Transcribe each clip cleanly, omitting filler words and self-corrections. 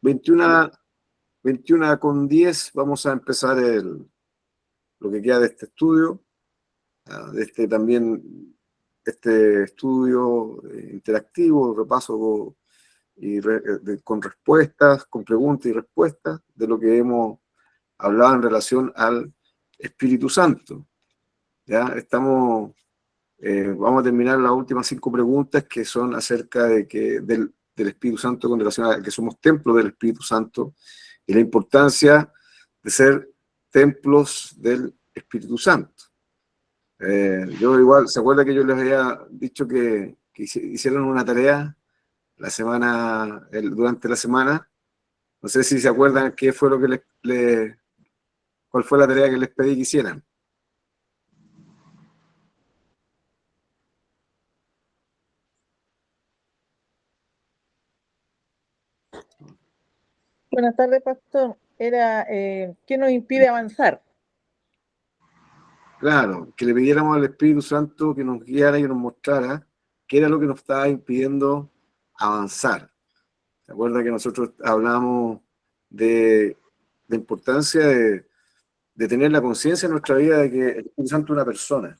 21, 21:10 vamos a empezar lo que queda de este estudio, de este estudio interactivo, repaso con respuestas, con preguntas y respuestas de lo que hemos hablado en relación al Espíritu Santo. ¿Ya? Vamos a terminar las últimas 5 preguntas que son acerca del Espíritu Santo con relación a que somos templos del Espíritu Santo y la importancia de ser templos del Espíritu Santo. Yo igual, ¿se acuerda que yo les había dicho que hicieron una tarea durante la semana? No sé si se acuerdan qué fue lo que cuál fue la tarea que les pedí que hicieran. Buenas tardes, pastor. Era, ¿qué nos impide avanzar? Claro, que le pidiéramos al Espíritu Santo que nos guiara y nos mostrara qué era lo que nos estaba impidiendo avanzar. ¿Se acuerda que nosotros hablamos de la importancia de tener la conciencia en nuestra vida de que el Espíritu Santo es una persona?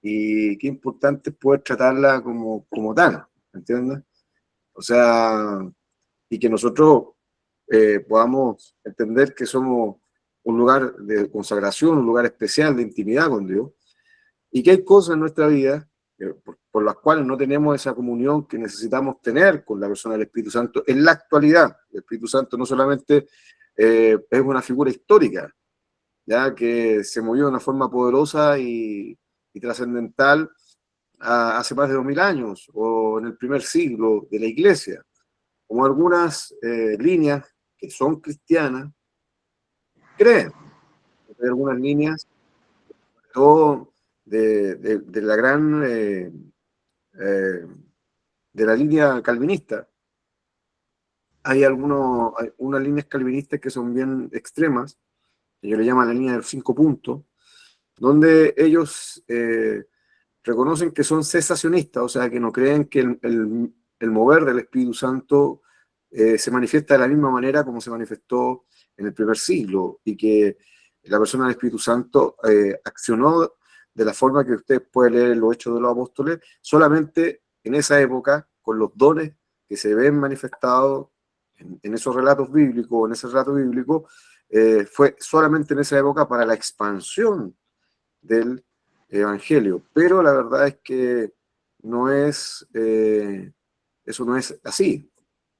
Y qué importante es poder tratarla como tal, ¿entiendes? O sea, y que nosotros podamos entender que somos un lugar de consagración, un lugar especial de intimidad con Dios, y que hay cosas en nuestra vida por las cuales no tenemos esa comunión que necesitamos tener con la persona del Espíritu Santo en la actualidad. El Espíritu Santo no solamente es una figura histórica, ya que se movió de una forma poderosa y trascendental hace más de 2000 años, o en el primer siglo de la Iglesia, como algunas líneas que son cristianas creen. Hay algunas líneas, todo de la gran, de la línea calvinista. Hay unas líneas calvinistas que son bien extremas, que ellos le llaman la línea de los 5 puntos, donde ellos reconocen que son cesacionistas, o sea, que no creen que el mover del Espíritu Santo se manifiesta de la misma manera como se manifestó en el primer siglo, y que la persona del Espíritu Santo accionó de la forma que usted puede leer en los Hechos de los Apóstoles, solamente en esa época, con los dones que se ven manifestados en esos relatos bíblicos, en ese relato bíblico, fue solamente en esa época para la expansión del Evangelio. Pero la verdad es que eso no es así.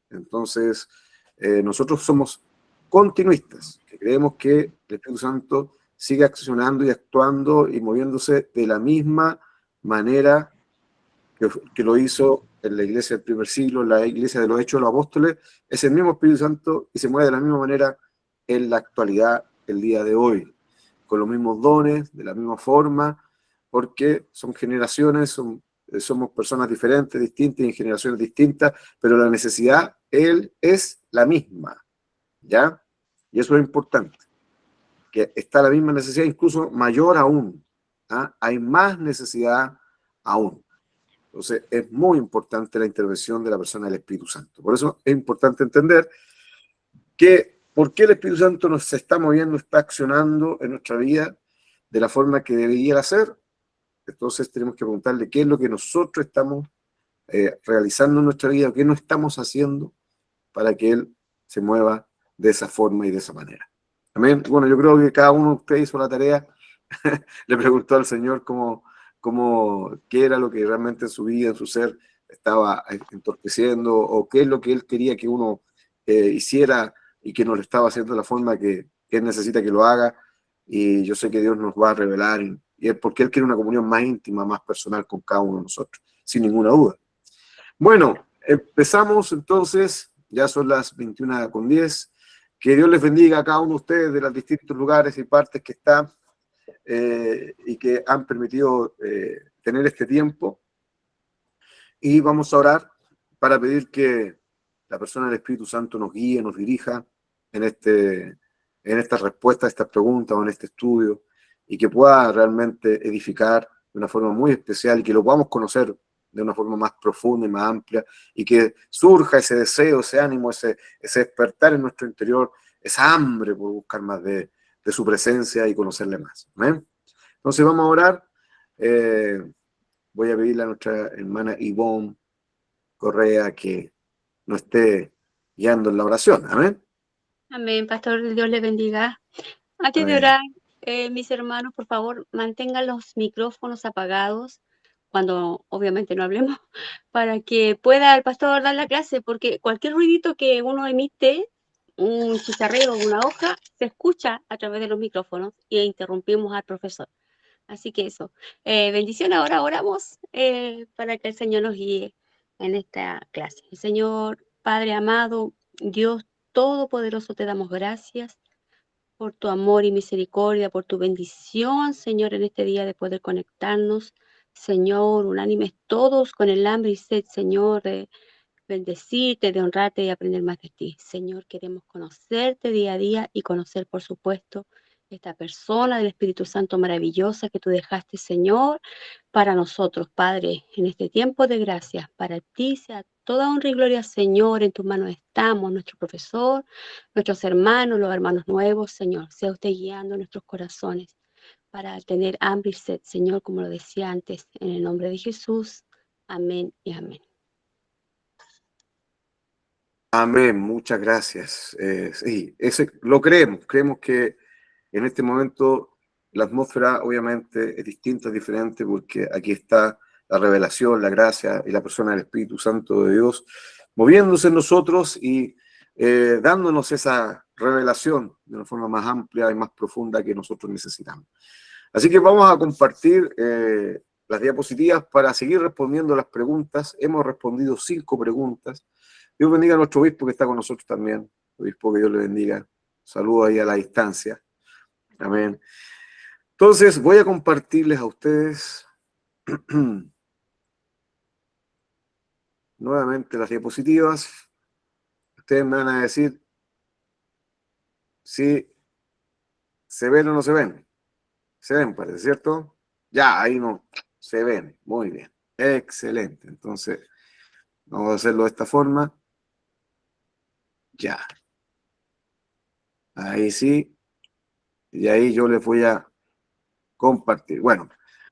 Entonces, nosotros somos continuistas, que creemos que el Espíritu Santo sigue accionando y actuando y moviéndose de la misma manera que lo hizo en la iglesia del primer siglo, en la iglesia de los Hechos de los Apóstoles. Es el mismo Espíritu Santo y se mueve de la misma manera en la actualidad, el día de hoy, con los mismos dones, de la misma forma, porque son generaciones, somos personas diferentes, distintas, y en generaciones distintas, pero la necesidad, es la misma, ¿ya? Y eso es importante, que está la misma necesidad, incluso mayor aún, ¿ah? Hay más necesidad aún. Entonces, es muy importante la intervención de la persona del Espíritu Santo. Por eso es importante entender que por qué el Espíritu Santo nos está moviendo, está accionando en nuestra vida de la forma que debería hacer. Entonces tenemos que preguntarle qué es lo que nosotros estamos realizando en nuestra vida, qué no estamos haciendo para que Él se mueva de esa forma y de esa manera. Amén. Bueno, yo creo que cada uno de ustedes hizo la tarea, le preguntó al Señor qué era lo que realmente en su vida, en su ser, estaba entorpeciendo, o qué es lo que Él quería que uno hiciera y que no lo estaba haciendo de la forma que Él necesita que lo haga. Y yo sé que Dios nos va a revelar, y es porque Él quiere una comunión más íntima, más personal con cada uno de nosotros, sin ninguna duda. Bueno, empezamos entonces, ya son las 21:10. Que Dios les bendiga a cada uno de ustedes de los distintos lugares y partes que están y que han permitido tener este tiempo. Y vamos a orar para pedir que la persona del Espíritu Santo nos guíe, nos dirija en esta respuesta a estas preguntas o en este estudio, y que pueda realmente edificar de una forma muy especial y que lo podamos conocer de una forma más profunda y más amplia, y que surja ese deseo, ese ánimo, ese despertar en nuestro interior, esa hambre por buscar más de su presencia y conocerle más. ¿Amén? Entonces vamos a orar. Voy a pedirle a nuestra hermana Ivonne Correa que nos esté guiando en la oración. Amén. Amén, pastor, Dios le bendiga. Antes de Amén. orar, mis hermanos, por favor, mantengan los micrófonos apagados cuando obviamente no hablemos, para que pueda el pastor dar la clase, porque cualquier ruidito que uno emite, un chicharreo o una hoja, se escucha a través de los micrófonos y interrumpimos al profesor. Así que eso. Bendición, ahora oramos para que el Señor nos guíe en esta clase. El Señor, Padre amado, Dios Todopoderoso, te damos gracias por tu amor y misericordia, por tu bendición, Señor, en este día de poder conectarnos, Señor, unánimes todos con el hambre y sed, Señor, de bendecirte, de honrarte y aprender más de ti. Señor, queremos conocerte día a día y conocer, por supuesto, esta persona del Espíritu Santo maravillosa que tú dejaste, Señor, para nosotros, Padre, en este tiempo de gracia. Para ti sea toda honra y gloria, Señor. En tus manos estamos, nuestro profesor, nuestros hermanos, los hermanos nuevos, Señor. Sea usted guiando nuestros corazones para tener hambre y sed, Señor, como lo decía antes, en el nombre de Jesús. Amén y amén. Amén, muchas gracias. Sí, lo creemos que en este momento la atmósfera obviamente es distinta, es diferente, porque aquí está la revelación, la gracia y la persona del Espíritu Santo de Dios moviéndose en nosotros y dándonos esa revelación de una forma más amplia y más profunda que nosotros necesitamos. Así que vamos a compartir las diapositivas para seguir respondiendo las preguntas. Hemos respondido 5 preguntas. Dios bendiga a nuestro obispo que está con nosotros también. Obispo, que Dios le bendiga. Saludos ahí a la distancia. Amén. Entonces, voy a compartirles a ustedes nuevamente las diapositivas. Ustedes me van a decir si se ven o no se ven. Se ven, parece, ¿cierto? Ya, ahí no. Se ven. Muy bien. Excelente. Entonces, vamos a hacerlo de esta forma. Ya. Ahí sí. Y ahí yo les voy a compartir. Bueno,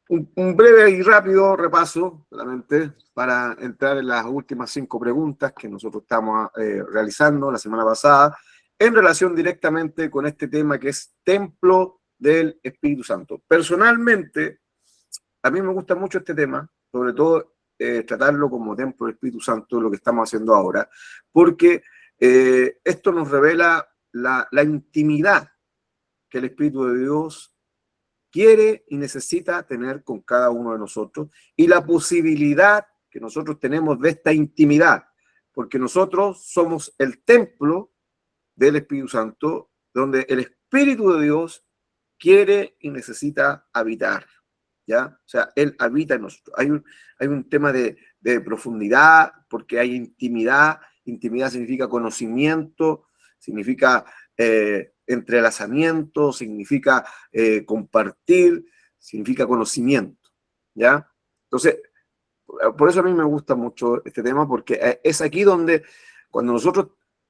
un breve y rápido repaso, solamente, para entrar en las últimas 5 preguntas que nosotros estamos realizando la semana pasada, en relación directamente con este tema que es Templo del Espíritu Santo. Personalmente, a mí me gusta mucho este tema, sobre todo tratarlo como Templo del Espíritu Santo, lo que estamos haciendo ahora, porque esto nos revela la intimidad que el Espíritu de Dios quiere y necesita tener con cada uno de nosotros y la posibilidad que nosotros tenemos de esta intimidad, porque nosotros somos el templo del Espíritu Santo, donde el Espíritu de Dios quiere y necesita habitar, ¿ya? O sea, Él habita en nosotros. Hay un tema de profundidad, porque hay intimidad. Intimidad significa conocimiento, significa entrelazamiento, significa compartir, significa conocimiento, ¿ya? Entonces, por eso a mí me gusta mucho este tema, porque es aquí donde, cuando nosotros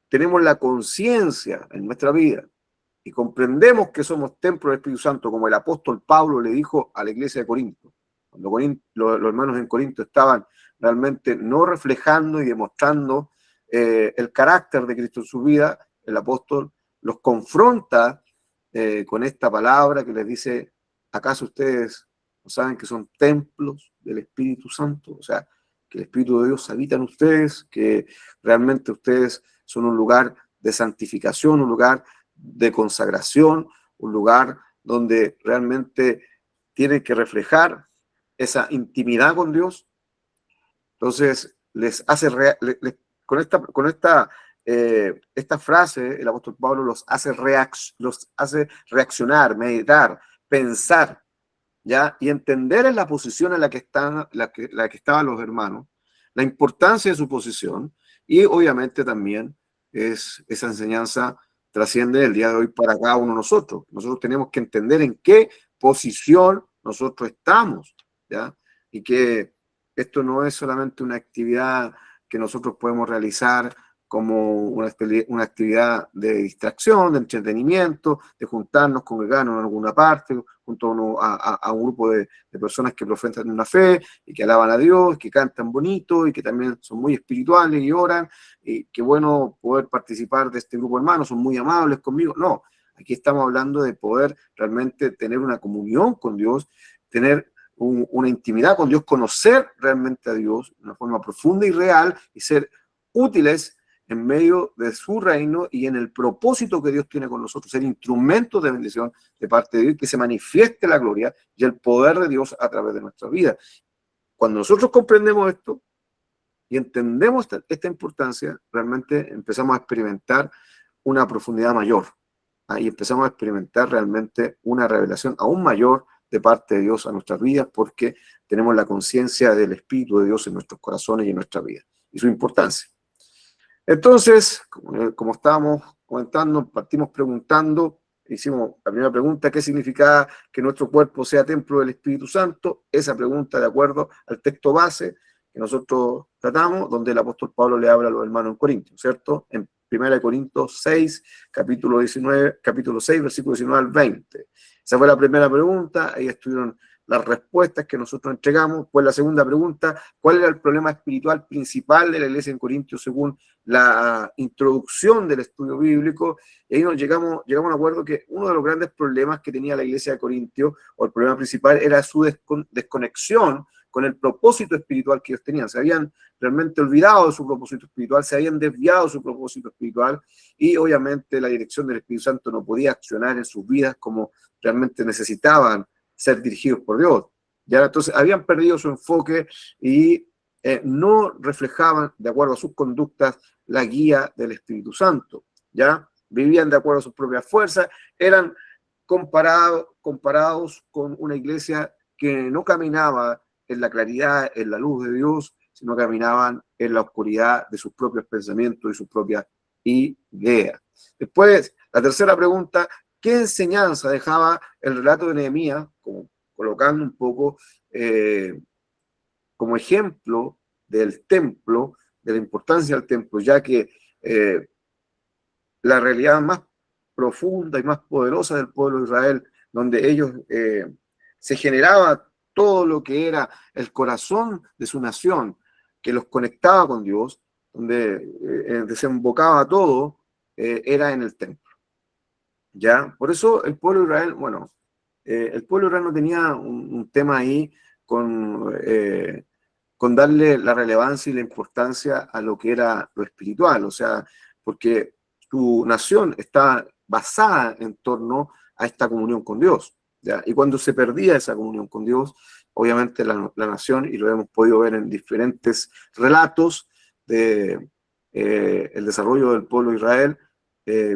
tenemos la conciencia en nuestra vida y comprendemos que somos templo del Espíritu Santo, como el apóstol Pablo le dijo a la iglesia de Corinto, cuando los hermanos en Corinto estaban realmente no reflejando y demostrando el carácter de Cristo en su vida, el apóstol los confronta con esta palabra que les dice: ¿acaso ustedes no saben que son templos del Espíritu Santo? O sea, que el Espíritu de Dios habita en ustedes, que realmente ustedes son un lugar de santificación, un lugar de consagración, un lugar donde realmente tienen que reflejar esa intimidad con Dios. Entonces, les hace con esta frase, el apóstol Pablo los hace reaccionar, meditar, pensar, ¿ya? Y entender en la posición en la que estaban los hermanos, la importancia de su posición, y obviamente también esa enseñanza trasciende el día de hoy para cada uno de nosotros. Nosotros tenemos que entender en qué posición nosotros estamos, ¿ya? Y que esto no es solamente una actividad que nosotros podemos realizar como una actividad de distracción, de entretenimiento, de juntarnos, congregarnos en alguna parte, junto a un grupo de personas que profesan una fe y que alaban a Dios, que cantan bonito y que también son muy espirituales y oran, y qué bueno poder participar de este grupo de hermanos, son muy amables conmigo. No, aquí estamos hablando de poder realmente tener una comunión con Dios, tener una intimidad con Dios, conocer realmente a Dios de una forma profunda y real y ser útiles en medio de su reino y en el propósito que Dios tiene con nosotros, ser instrumentos de bendición de parte de Dios, que se manifieste la gloria y el poder de Dios a través de nuestra vida. Cuando nosotros comprendemos esto y entendemos esta importancia, realmente empezamos a experimentar una profundidad mayor, y empezamos a experimentar realmente una revelación aún mayor de parte de Dios a nuestras vidas, porque tenemos la conciencia del Espíritu de Dios en nuestros corazones y en nuestra vida, y su importancia. Entonces, como estábamos comentando, partimos preguntando, hicimos la primera pregunta: ¿qué significa que nuestro cuerpo sea templo del Espíritu Santo? Esa pregunta, de acuerdo al texto base que nosotros tratamos, donde el apóstol Pablo le habla a los hermanos en Corintios, ¿cierto? En 1 Corintios 6, capítulo 6, versículo 19 al 20. Esa fue la primera pregunta, ahí estuvieron las respuestas que nosotros entregamos. Pues la segunda pregunta: ¿cuál era el problema espiritual principal de la iglesia en Corintios según la introducción del estudio bíblico? Y ahí llegamos a un acuerdo que uno de los grandes problemas que tenía la iglesia de Corintios, o el problema principal, era su desconexión con el propósito espiritual que ellos tenían. Se habían realmente olvidado de su propósito espiritual, se habían desviado de su propósito espiritual, y obviamente la dirección del Espíritu Santo no podía accionar en sus vidas como realmente necesitaban ser dirigidos por Dios. ¿Ya? Entonces habían perdido su enfoque y no reflejaban, de acuerdo a sus conductas, la guía del Espíritu Santo. ¿Ya? Vivían de acuerdo a sus propias fuerzas, eran comparados con una iglesia que no caminaba en la claridad, en la luz de Dios, sino caminaban en la oscuridad de sus propios pensamientos y sus propias ideas. Después, la tercera pregunta: ¿qué enseñanza dejaba el relato de Nehemías, como colocando un poco como ejemplo del templo, de la importancia del templo, ya que la realidad más profunda y más poderosa del pueblo de Israel, donde ellos se generaba todo lo que era el corazón de su nación, que los conectaba con Dios, donde desembocaba todo, era en el templo. ¿Ya? Por eso el pueblo de Israel, bueno, el pueblo de Israel no tenía un tema ahí con darle la relevancia y la importancia a lo que era lo espiritual, o sea, porque su nación está basada en torno a esta comunión con Dios, ¿ya? Y cuando se perdía esa comunión con Dios, obviamente la nación, y lo hemos podido ver en diferentes relatos de el desarrollo del pueblo de Israel,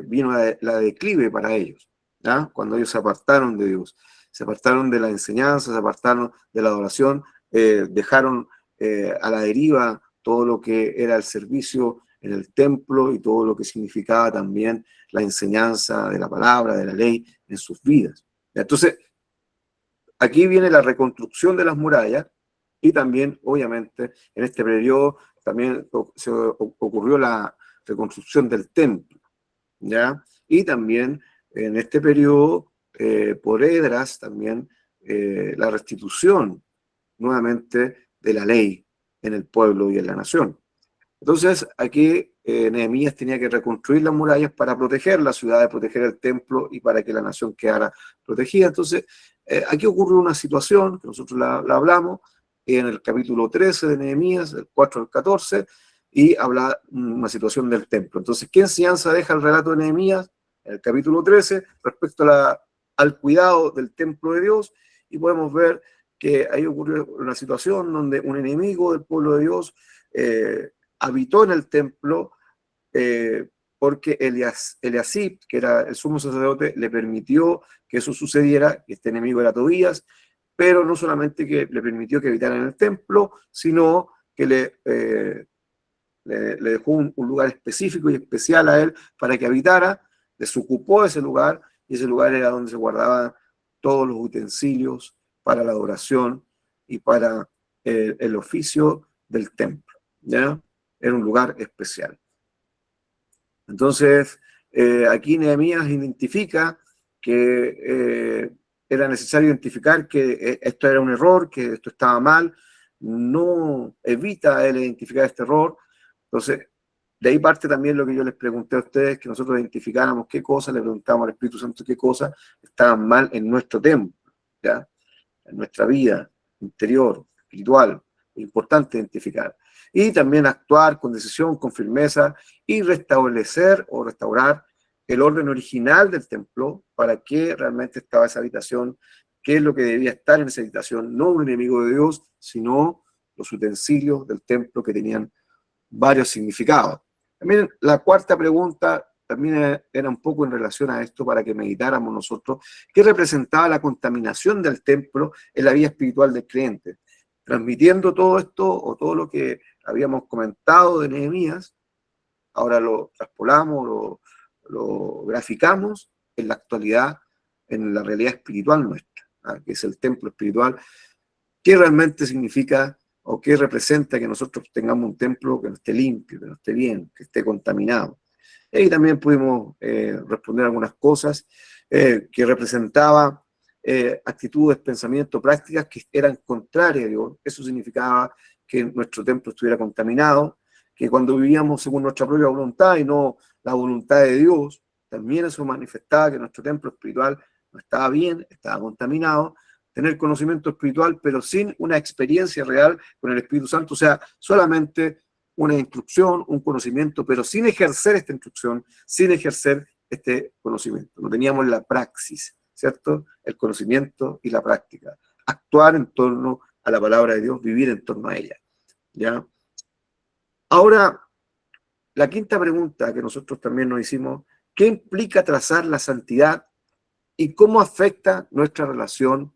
vino la declive para ellos, ¿ya? Cuando ellos se apartaron de Dios, se apartaron de la enseñanza, se apartaron de la adoración, dejaron a la deriva todo lo que era el servicio en el templo y todo lo que significaba también la enseñanza de la palabra, de la ley en sus vidas. Entonces, aquí viene la reconstrucción de las murallas, y también, obviamente, en este periodo también se ocurrió la reconstrucción del templo, ¿ya? Y también en este periodo, por Esdras, también la restitución nuevamente de la ley en el pueblo y en la nación. Entonces, aquí Nehemías tenía que reconstruir las murallas para proteger la ciudad, proteger el templo y para que la nación quedara protegida. Entonces, aquí ocurre una situación que nosotros la hablamos en el capítulo 13 de Nehemías, del 4 al 14, y habla una situación del templo. Entonces, ¿qué enseñanza deja el relato de Nehemías en el capítulo 13 respecto al cuidado del templo de Dios? Y podemos ver que ahí ocurrió una situación donde un enemigo del pueblo de Dios habitó en el templo porque Eliasib, que era el sumo sacerdote, le permitió que eso sucediera, que este enemigo era Tobías, pero no solamente que le permitió que habitara en el templo, sino que le dejó un lugar específico y especial a él para que habitara, desocupó ese lugar, y ese lugar era donde se guardaban todos los utensilios para la adoración y para el oficio del templo, ¿ya? Era un lugar especial. Entonces, aquí Nehemías identifica que era necesario identificar que esto era un error, que esto estaba mal, no evita él identificar este error. Entonces, de ahí parte también lo que yo les pregunté a ustedes, que nosotros identificáramos qué cosas, le preguntamos al Espíritu Santo qué cosas estaban mal en nuestro templo, ¿ya? En nuestra vida interior, espiritual, es importante identificar. Y también actuar con decisión, con firmeza, y restablecer o restaurar el orden original del templo, para qué realmente estaba esa habitación, qué es lo que debía estar en esa habitación, no un enemigo de Dios, sino los utensilios del templo que tenían varios significados. También la cuarta pregunta también era un poco en relación a esto, para que meditáramos nosotros, ¿qué representaba la contaminación del templo en la vida espiritual del creyente? Transmitiendo todo esto, o todo lo que habíamos comentado de Nehemías, ahora lo traspolamos, lo graficamos en la actualidad, en la realidad espiritual nuestra, ¿ah? Que es el templo espiritual. ¿Qué realmente significa o qué representa que nosotros tengamos un templo que no esté limpio, que no esté bien, que esté contaminado? Y también pudimos responder algunas cosas que representaba actitudes, pensamientos, prácticas que eran contrarias a Dios. Eso significaba que nuestro templo estuviera contaminado, que cuando vivíamos según nuestra propia voluntad y no la voluntad de Dios, también eso manifestaba que nuestro templo espiritual no estaba bien, estaba contaminado. Tener conocimiento espiritual, pero sin una experiencia real con el Espíritu Santo, o sea, solamente una instrucción, un conocimiento, pero sin ejercer esta instrucción, sin ejercer este conocimiento. No teníamos la praxis, ¿cierto? El conocimiento y la práctica. Actuar en torno a la palabra de Dios, vivir en torno a ella, ¿ya? Ahora, la quinta pregunta que nosotros también nos hicimos, ¿qué implica trazar la santidad y cómo afecta nuestra relación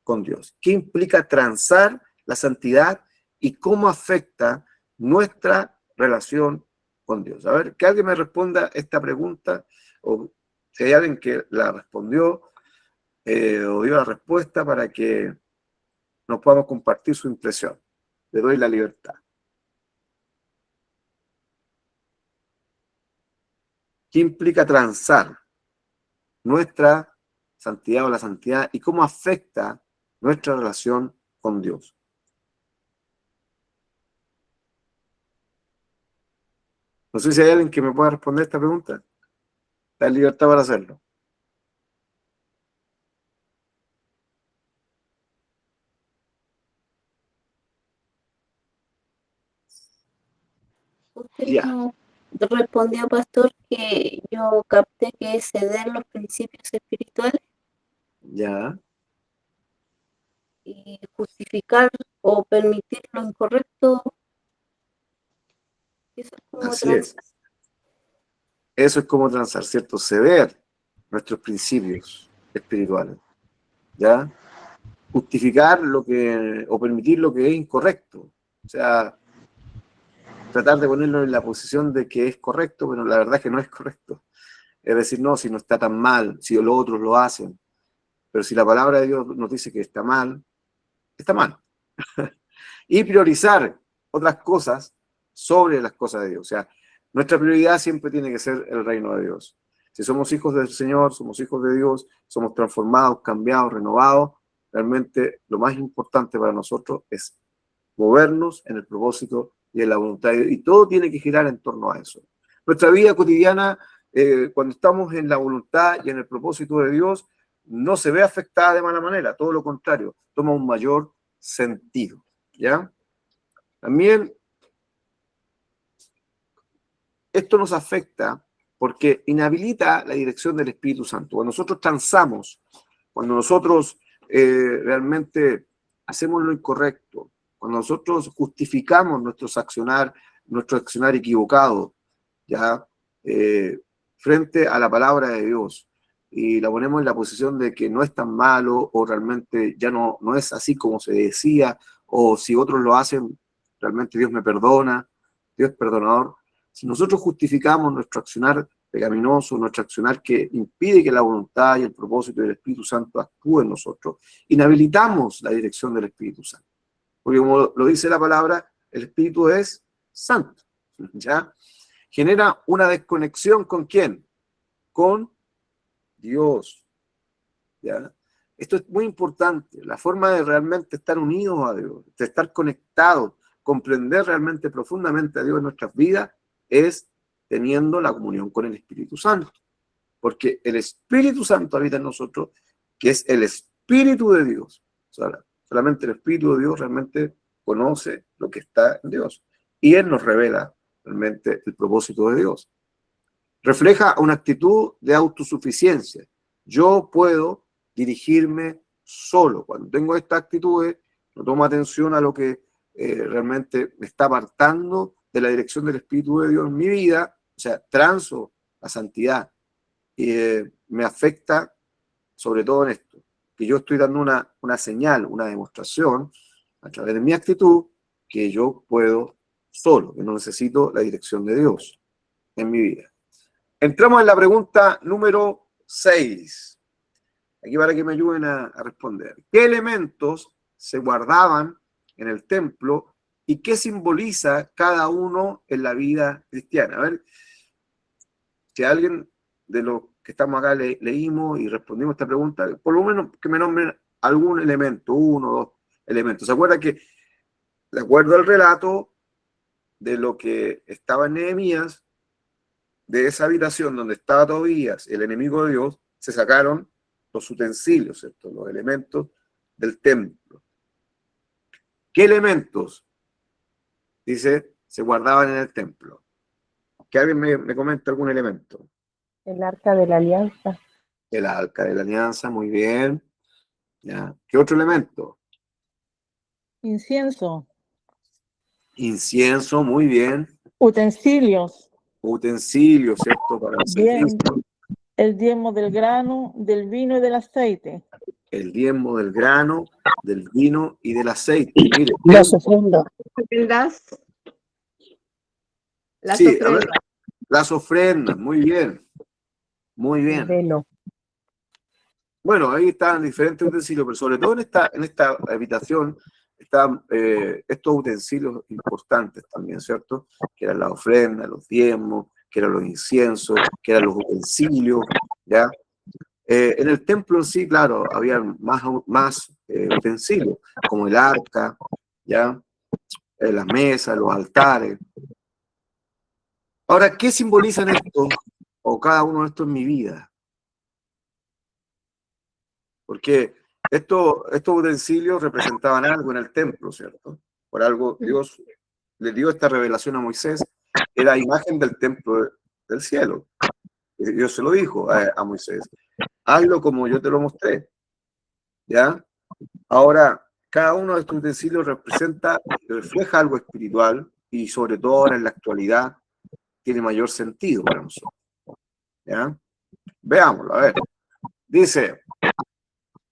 con Dios? ¿Qué implica transar la santidad y cómo afecta nuestra relación con Dios? A ver, que alguien me responda esta pregunta, o si hay alguien que la respondió o dio la respuesta, para que nos podamos compartir su impresión. Le doy la libertad. ¿Qué implica transar nuestra santidad o la santidad y cómo afecta nuestra relación con Dios? No sé si hay alguien que me pueda responder esta pregunta. Está en libertad para hacerlo. Usted Ya, no respondió, pastor, que yo capté que es ceder los principios espirituales ya, y justificar o permitir lo incorrecto. Eso es como así es. Eso es como transar, ¿cierto? Ceder nuestros principios espirituales, ¿ya? Justificar lo que, o permitir lo que es incorrecto. O sea, tratar de ponerlo en la posición de que es correcto, pero la verdad es que no es correcto. Es decir, no, si no está tan mal, si los otros lo hacen, pero si la palabra de Dios nos dice que está mal, está mal. Y priorizar otras cosas sobre las cosas de Dios. O sea, nuestra prioridad siempre tiene que ser el reino de Dios. Si somos hijos del Señor, somos hijos de Dios, somos transformados, cambiados, renovados, realmente lo más importante para nosotros es movernos en el propósito y en la voluntad de Dios. Y todo tiene que girar en torno a eso. Nuestra vida cotidiana, cuando estamos en la voluntad y en el propósito de Dios, no se ve afectada de mala manera, todo lo contrario, toma un mayor sentido, ¿ya? También esto nos afecta porque inhabilita la dirección del Espíritu Santo. Cuando nosotros transamos, cuando nosotros realmente hacemos lo incorrecto, cuando nosotros justificamos nuestro accionar equivocado, ¿ya? Frente a la palabra de Dios, y la ponemos en la posición de que no es tan malo, o realmente ya no es así como se decía, o si otros lo hacen, realmente Dios me perdona, Dios es perdonador. Si nosotros justificamos nuestro accionar pecaminoso, nuestro accionar que impide que la voluntad y el propósito del Espíritu Santo actúe en nosotros, inhabilitamos la dirección del Espíritu Santo. porque como lo dice la palabra, el Espíritu es santo, ¿ya? Genera una desconexión ¿con quién? Con Dios, ¿ya? Esto es muy importante, la forma de realmente estar unidos a Dios, de estar conectados, comprender realmente profundamente a Dios en nuestras vidas, es teniendo la comunión con el Espíritu Santo. Porque el Espíritu Santo habita en nosotros, que es el Espíritu de Dios. O sea, solamente el Espíritu de Dios realmente conoce lo que está en Dios. Y Él nos revela realmente el propósito de Dios. Refleja una actitud de autosuficiencia. Yo puedo dirigirme solo. Cuando tengo estas actitudes, no tomo atención a lo que realmente me está apartando de la dirección del Espíritu de Dios en mi vida, o sea, transo la santidad. Y me afecta sobre todo en esto, que yo estoy dando una señal, una demostración a través de mi actitud que yo puedo solo, que no necesito la dirección de Dios en mi vida. Entramos en la pregunta número 6. Aquí para que me ayuden a responder. ¿Qué elementos se guardaban en el templo y qué simboliza cada uno en la vida cristiana? A ver, si alguien de los que estamos acá leímos y respondimos esta pregunta, por lo menos que me nombren algún elemento, 1 o 2 elementos. ¿Se acuerdan que, de acuerdo al relato de lo que estaba en Nehemías, de esa habitación donde estaba Tobías, el enemigo de Dios, se sacaron los utensilios, ¿cierto? Los elementos del templo. ¿Qué elementos, dice, se guardaban en el templo? Que alguien me comente algún elemento. El arca de la alianza. El arca de la alianza, muy bien. ¿Ya? ¿Qué otro elemento? Incienso. Incienso, muy bien. Utensilios. Utensilios, ¿cierto? Para el servicio. El diezmo del grano, del vino y del aceite. El diezmo del grano, del vino y del aceite. Mire, Las ofrendas. sí, a ver, las ofrendas, muy bien. Muy bien. Velo. Bueno, ahí están diferentes utensilios, pero sobre todo en esta habitación están estos utensilios importantes también, ¿cierto? Que eran las ofrendas, los diezmos, que eran los inciensos, que eran los utensilios, ¿ya? En el templo en sí, claro, había más utensilios, como el arca, ¿ya? Las mesas, los altares. Ahora, ¿qué simbolizan esto, o cada uno de estos en mi vida? Porque estos utensilios representaban algo en el templo, ¿cierto? Por algo Dios le dio esta revelación a Moisés, era imagen del templo del cielo. Dios se lo dijo a Moisés, hazlo como yo te lo mostré, ¿ya? Ahora, cada uno de estos utensilios refleja algo espiritual y sobre todo ahora en la actualidad tiene mayor sentido para nosotros, ¿ya? Veámoslo, a ver. Dice,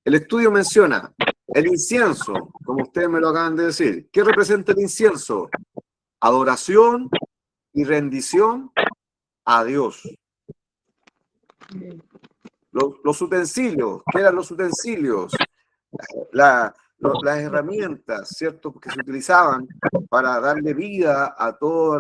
el estudio menciona el incienso, como ustedes me lo acaban de decir. ¿Qué representa el incienso? Adoración y rendición a Dios. Los utensilios, ¿qué eran los utensilios? Las herramientas, ¿cierto? Que se utilizaban para darle vida a todo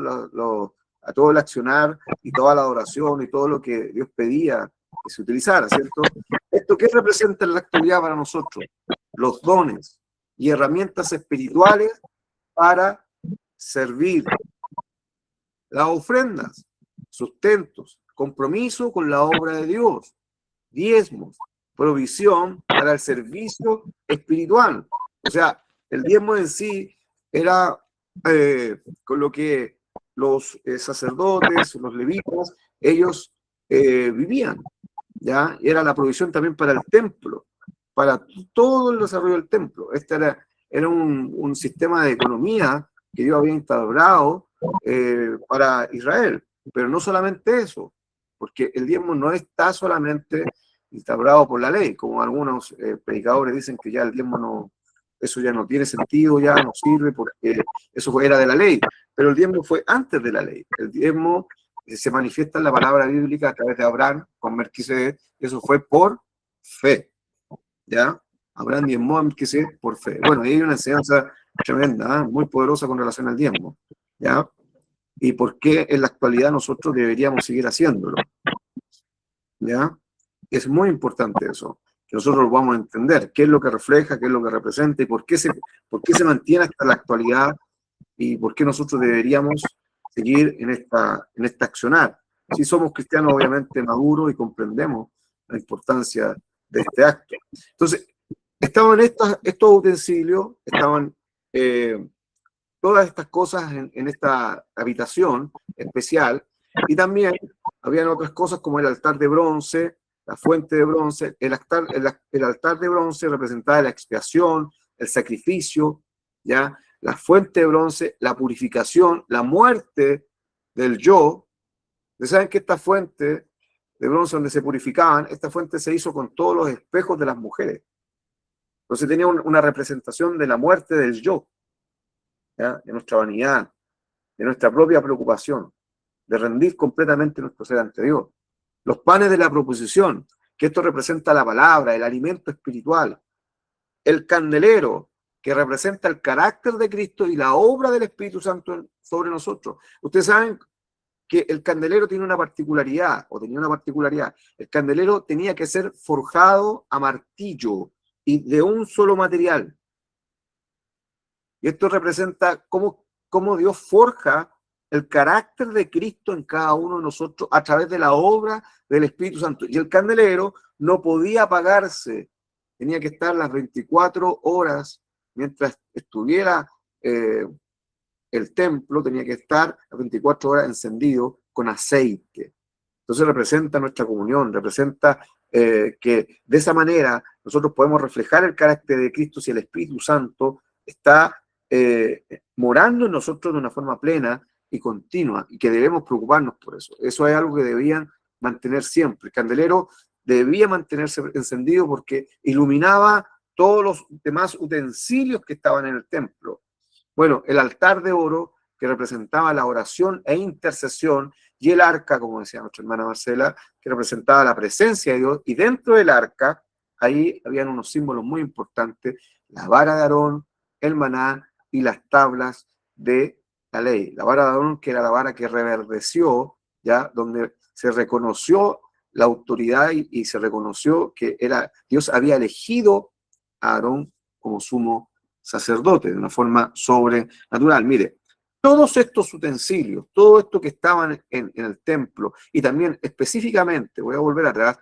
el accionar y toda la adoración y todo lo que Dios pedía que se utilizara, ¿cierto? ¿Esto qué representa en la actualidad para nosotros? Los dones y herramientas espirituales para servir. Las ofrendas, sustentos, compromiso con la obra de Dios, diezmos, provisión para el servicio espiritual. O sea, el diezmo en sí era con lo que los sacerdotes, los levitas, ellos vivían, ¿ya? Y era la provisión también para el templo, para todo el desarrollo del templo. Este era un sistema de economía que Dios había instaurado para Israel. Pero no solamente eso, porque el diezmo no está solamente instaurado por la ley, como algunos predicadores dicen que ya el diezmo eso ya no tiene sentido, ya no sirve porque eso era de la ley, pero el diezmo fue antes de la ley. El diezmo se manifiesta en la palabra bíblica a través de Abraham con Melquisedec, eso fue por fe, ¿ya? Abraham diezmó a Melquisedec por fe. Bueno, y hay una enseñanza tremenda, muy poderosa con relación al diezmo, ¿ya? Y por qué en la actualidad nosotros deberíamos seguir haciéndolo, ¿ya? Es muy importante eso, que nosotros lo vamos a entender, qué es lo que refleja, qué es lo que representa y por qué se mantiene hasta la actualidad y por qué nosotros deberíamos seguir en esta accionar. Si somos cristianos obviamente maduros y comprendemos la importancia de este acto. Entonces, estaban estos utensilios, estaban todas estas cosas en esta habitación especial, y también habían otras cosas como el altar de bronce, la fuente de bronce. El altar de bronce representaba la expiación, el sacrificio, ¿ya? La fuente de bronce, la purificación, la muerte del yo. Ustedes saben que esta fuente de bronce donde se purificaban, esta fuente se hizo con todos los espejos de las mujeres. Entonces tenía una representación de la muerte del yo, ¿ya? De nuestra vanidad, de nuestra propia preocupación, de rendir completamente nuestro ser ante Dios. Los panes de la proposición, que esto representa la palabra, el alimento espiritual. El candelero, que representa el carácter de Cristo y la obra del Espíritu Santo sobre nosotros. Ustedes saben que el candelero tiene una particularidad, o tenía una particularidad. El candelero tenía que ser forjado a martillo y de un solo material. Y esto representa cómo Dios forja el carácter de Cristo en cada uno de nosotros a través de la obra del Espíritu Santo. Y el candelero no podía apagarse, tenía que estar las 24 horas, mientras estuviera el templo, tenía que estar las 24 horas encendido con aceite. Entonces representa nuestra comunión, representa que de esa manera nosotros podemos reflejar el carácter de Cristo si el Espíritu Santo está morando en nosotros de una forma plena y continua, y que debemos preocuparnos por eso. Eso es algo que debían mantener siempre. El candelero debía mantenerse encendido porque iluminaba todos los demás utensilios que estaban en el templo. Bueno, el altar de oro, que representaba la oración e intercesión, y el arca, como decía nuestra hermana Marcela, que representaba la presencia de Dios, y dentro del arca, ahí habían unos símbolos muy importantes, la vara de Aarón, el maná y las tablas de la ley. La vara de Aarón, que era la vara que reverdeció, ya, donde se reconoció la autoridad y se reconoció que Dios había elegido a Aarón como sumo sacerdote de una forma sobrenatural. Mire, todos estos utensilios, todo esto que estaban en el templo, y también específicamente, voy a volver atrás,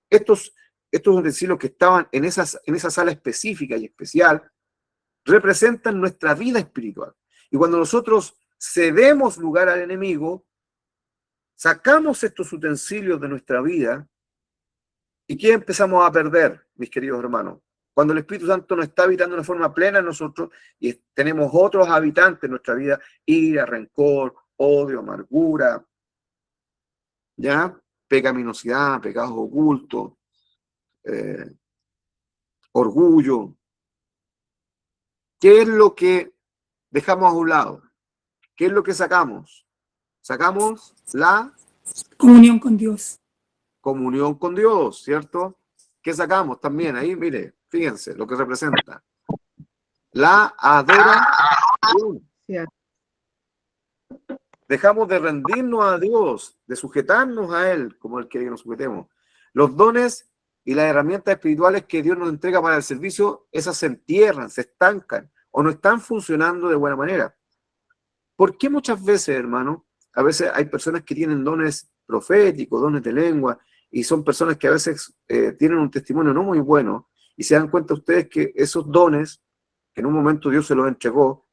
estos utensilios que estaban en esa sala específica y especial, representan nuestra vida espiritual. Y cuando nosotros cedemos lugar al enemigo, sacamos estos utensilios de nuestra vida, ¿y qué empezamos a perder, mis queridos hermanos? Cuando el Espíritu Santo no está habitando de una forma plena en nosotros y tenemos otros habitantes en nuestra vida, ira, rencor, odio, amargura, ¿ya? Pecaminosidad, pecados ocultos, orgullo. ¿Qué es lo que dejamos a un lado? ¿Qué es lo que sacamos? Sacamos la comunión con Dios. Comunión con Dios, ¿cierto? ¿Qué sacamos también? Ahí, mire, fíjense lo que representa. La adoración. Dejamos de rendirnos a Dios, de sujetarnos a Él, como Él quiere que nos sujetemos. Los dones y las herramientas espirituales que Dios nos entrega para el servicio, esas se entierran, se estancan o no están funcionando de buena manera. ¿Por qué muchas veces, hermano? A veces hay personas que tienen dones proféticos, dones de lengua, y son personas que a veces tienen un testimonio no muy bueno, y se dan cuenta ustedes que esos dones, que en un momento Dios se los entregó,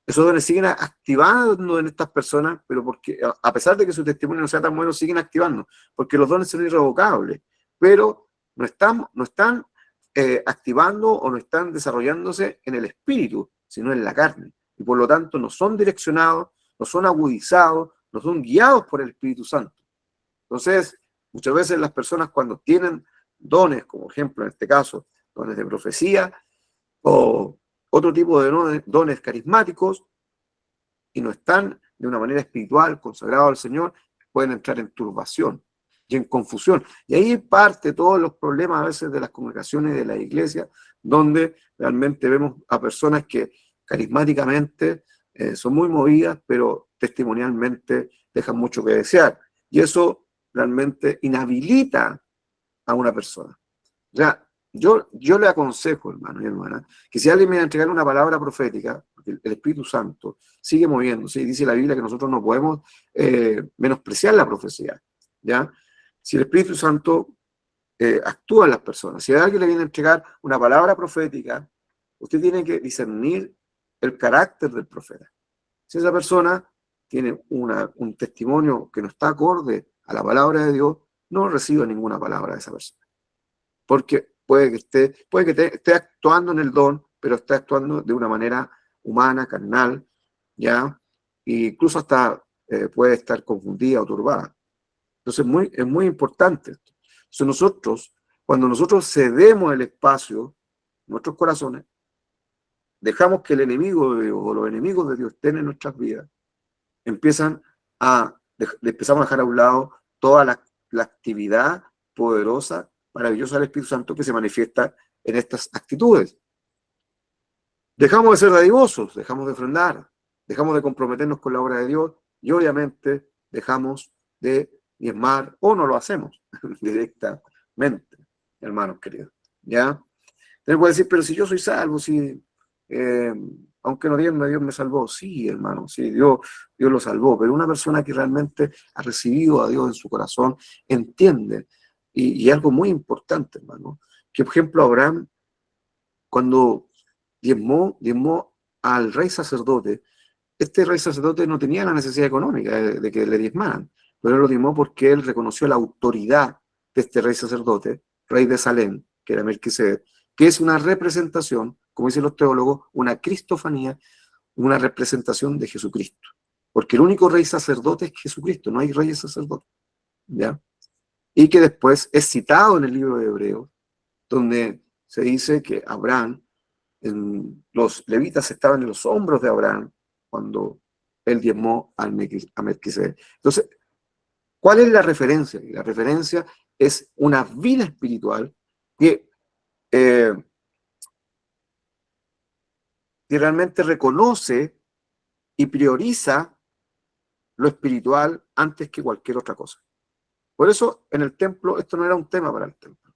esos dones siguen activando en estas personas, pero porque a pesar de que su testimonio no sea tan bueno, siguen activando, porque los dones son irrevocables, pero no están activando o no están desarrollándose en el espíritu, sino en la carne, y por lo tanto no son direccionados, no son agudizados, no son guiados por el Espíritu Santo. Entonces, muchas veces las personas cuando tienen dones, como ejemplo en este caso, dones de profecía o otro tipo de dones carismáticos, y no están de una manera espiritual, consagrados al Señor, pueden entrar en turbación y en confusión. Y ahí parte todos los problemas a veces de las congregaciones y de la iglesia, donde realmente vemos a personas que carismáticamente, son muy movidas, pero testimonialmente dejan mucho que desear. Y eso realmente inhabilita a una persona. Ya, yo le aconsejo, hermano y hermana, que si alguien me va a entregar una palabra profética, porque el Espíritu Santo sigue moviéndose, y dice la Biblia que nosotros no podemos menospreciar la profecía, ¿ya? Si el Espíritu Santo actúa en las personas, si a alguien le viene a entregar una palabra profética, usted tiene que discernir el carácter del profeta. Si esa persona tiene un testimonio que no está acorde a la palabra de Dios, no reciba ninguna palabra de esa persona. Porque puede que esté actuando en el don, pero está actuando de una manera humana, carnal, ¿ya? E incluso hasta puede estar confundida o turbada. Entonces es muy importante esto. Entonces cuando nosotros cedemos el espacio, nuestros corazones, dejamos que el enemigo de Dios o los enemigos de Dios estén en nuestras vidas, empezamos a dejar a un lado toda la actividad poderosa, maravillosa del Espíritu Santo que se manifiesta en estas actitudes. Dejamos de ser dadivosos, dejamos de ofrendar, dejamos de comprometernos con la obra de Dios y obviamente dejamos de diezmar o no lo hacemos directamente, hermanos queridos. ¿Ya? Usted puede decir, pero si yo soy salvo, si aunque no diezme, Dios me salvó. Sí, hermano, sí, Dios lo salvó, pero una persona que realmente ha recibido a Dios en su corazón entiende, y algo muy importante, hermano, que por ejemplo Abraham, cuando diezmó al rey sacerdote, este rey sacerdote no tenía la necesidad económica de que le diezmaran, pero él lo diezmó porque él reconoció la autoridad de este rey sacerdote, rey de Salem, que era Melquisedec, que es una representación, como dicen los teólogos, una cristofanía, una representación de Jesucristo. Porque el único rey sacerdote es Jesucristo, no hay reyes sacerdotes. ¿Ya? Y que después es citado en el libro de Hebreos, donde se dice que Abraham, los levitas estaban en los hombros de Abraham cuando él diezmó a Melquisedec. Entonces, ¿cuál es la referencia? La referencia es una vida espiritual que realmente reconoce y prioriza lo espiritual antes que cualquier otra cosa. Por eso, en el templo, esto no era un tema para el templo.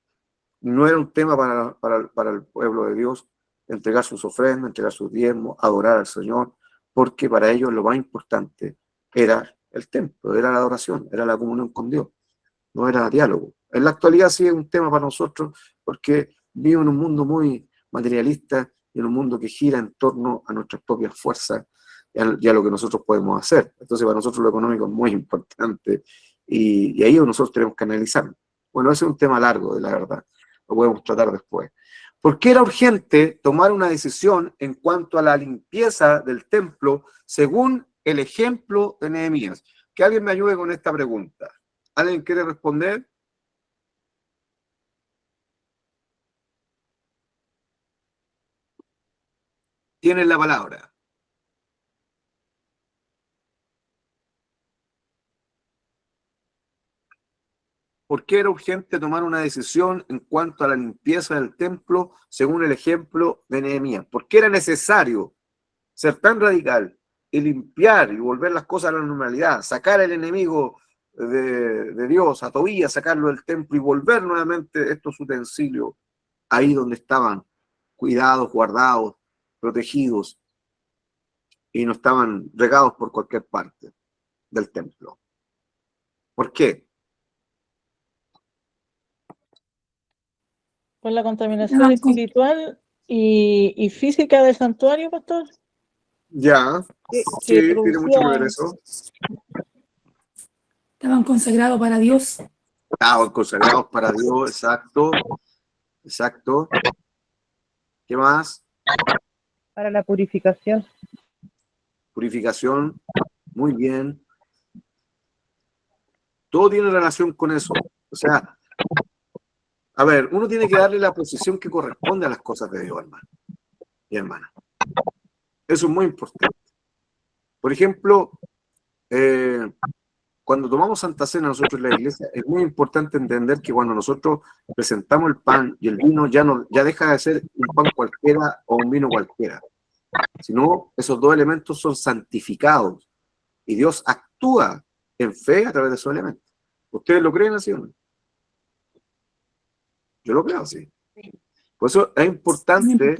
No era un tema para el pueblo de Dios entregar sus ofrendas, entregar sus diezmos, adorar al Señor, porque para ellos lo más importante era el templo, era la adoración, era la comunión con Dios, no era diálogo. En la actualidad sí es un tema para nosotros, porque vivo en un mundo muy materialista y en un mundo que gira en torno a nuestras propias fuerzas y a lo que nosotros podemos hacer. Entonces para nosotros lo económico es muy importante y ahí nosotros tenemos que analizar. Bueno, ese es un tema largo, de la verdad, lo podemos tratar después. ¿Por qué era urgente tomar una decisión en cuanto a la limpieza del templo según el ejemplo de Nehemías? Que alguien me ayude con esta pregunta. ¿Alguien quiere responder? Tienen la palabra. ¿Por qué era urgente tomar una decisión en cuanto a la limpieza del templo según el ejemplo de Nehemías? ¿Por qué era necesario ser tan radical y limpiar y volver las cosas a la normalidad, sacar al enemigo de Dios, a Tobías, sacarlo del templo y volver nuevamente estos utensilios ahí donde estaban, cuidados, guardados, protegidos, y no estaban regados por cualquier parte del templo? ¿Por qué? Por la contaminación espiritual y física del santuario, pastor. Ya, Que sí, tiene mucho que ver producía, eso. Estaban consagrados para Dios. Estaban consagrados para Dios, exacto, exacto. ¿Qué más? para la purificación. Purificación, muy bien. Todo tiene relación con eso. O sea, a ver, uno tiene que darle la posición que corresponde a las cosas de Dios, hermano y hermana. Eso es muy importante. Por ejemplo, cuando tomamos Santa Cena nosotros en la iglesia, es muy importante entender que cuando nosotros presentamos el pan y el vino, ya deja de ser un pan cualquiera o un vino cualquiera. sino esos dos elementos son santificados y Dios actúa en fe a través de esos elementos. ¿Ustedes lo creen así o no? Yo lo creo así. Por eso es importante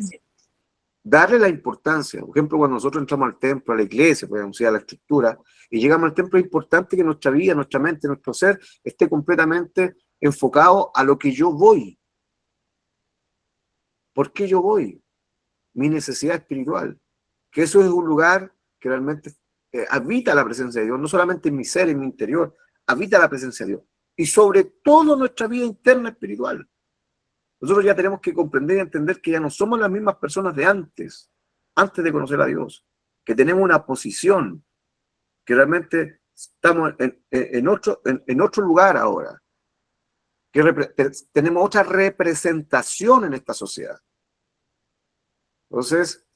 darle la importancia. Por ejemplo, cuando nosotros entramos al templo, a la iglesia, podemos ir a la estructura, y llegamos al templo, es importante que nuestra vida, nuestra mente, nuestro ser esté completamente enfocado a lo que yo voy. ¿Por qué yo voy? Mi necesidad espiritual. Que eso es un lugar que realmente habita la presencia de Dios, no solamente en mi ser, en mi interior, habita la presencia de Dios. Y sobre todo nuestra vida interna espiritual. Nosotros ya tenemos que comprender y entender que ya no somos las mismas personas de antes de conocer a Dios, que tenemos una posición, que realmente estamos en otro lugar ahora, que tenemos otra representación en esta sociedad. Entonces,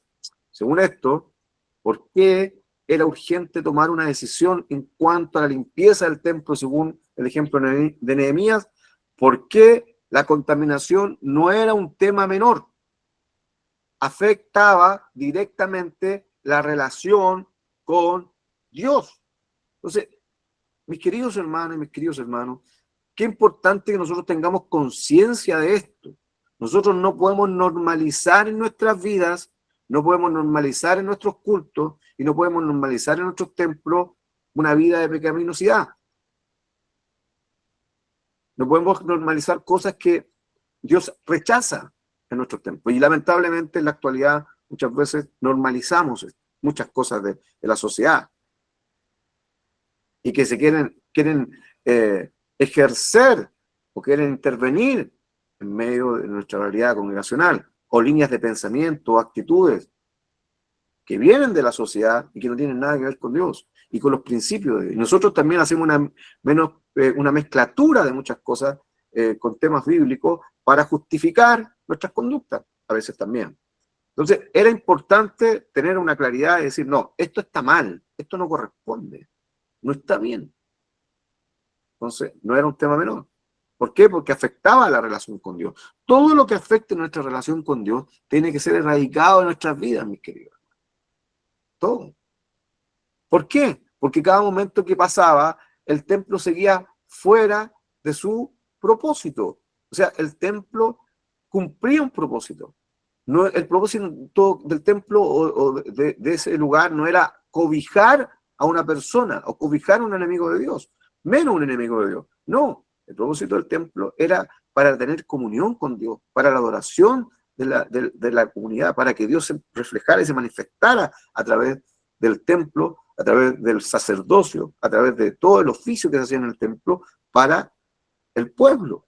según esto, ¿por qué era urgente tomar una decisión en cuanto a la limpieza del templo, según el ejemplo de Nehemías? ¿Por qué la contaminación no era un tema menor? Afectaba directamente la relación con Dios. Entonces, mis queridos hermanos y mis queridos hermanos, qué importante que nosotros tengamos conciencia de esto. Nosotros no podemos normalizar en nuestras vidas, no podemos normalizar en nuestros cultos y no podemos normalizar en nuestros templos una vida de pecaminosidad. No podemos normalizar cosas que Dios rechaza en nuestros templos. Y lamentablemente en la actualidad muchas veces normalizamos muchas cosas de la sociedad y que se quieren ejercer o quieren intervenir en medio de nuestra realidad congregacional, o líneas de pensamiento o actitudes que vienen de la sociedad y que no tienen nada que ver con Dios y con los principios de Dios. Y nosotros también hacemos una mezclatura de muchas cosas con temas bíblicos para justificar nuestras conductas, a veces también. Entonces, era importante tener una claridad y decir, no, esto está mal, esto no corresponde, no está bien. Entonces, no era un tema menor. ¿Por qué? Porque afectaba a la relación con Dios. Todo lo que afecte nuestra relación con Dios tiene que ser erradicado de nuestras vidas, mis queridos. Todo. ¿Por qué? Porque cada momento que pasaba, el templo seguía fuera de su propósito. O sea, el templo cumplía un propósito. No, el propósito del templo o de ese lugar no era cobijar a una persona o cobijar a un enemigo de Dios, menos un enemigo de Dios. No, el propósito del templo era para tener comunión con Dios, para la adoración de la comunidad, para que Dios se reflejara y se manifestara a través del templo, a través del sacerdocio, a través de todo el oficio que se hacía en el templo para el pueblo.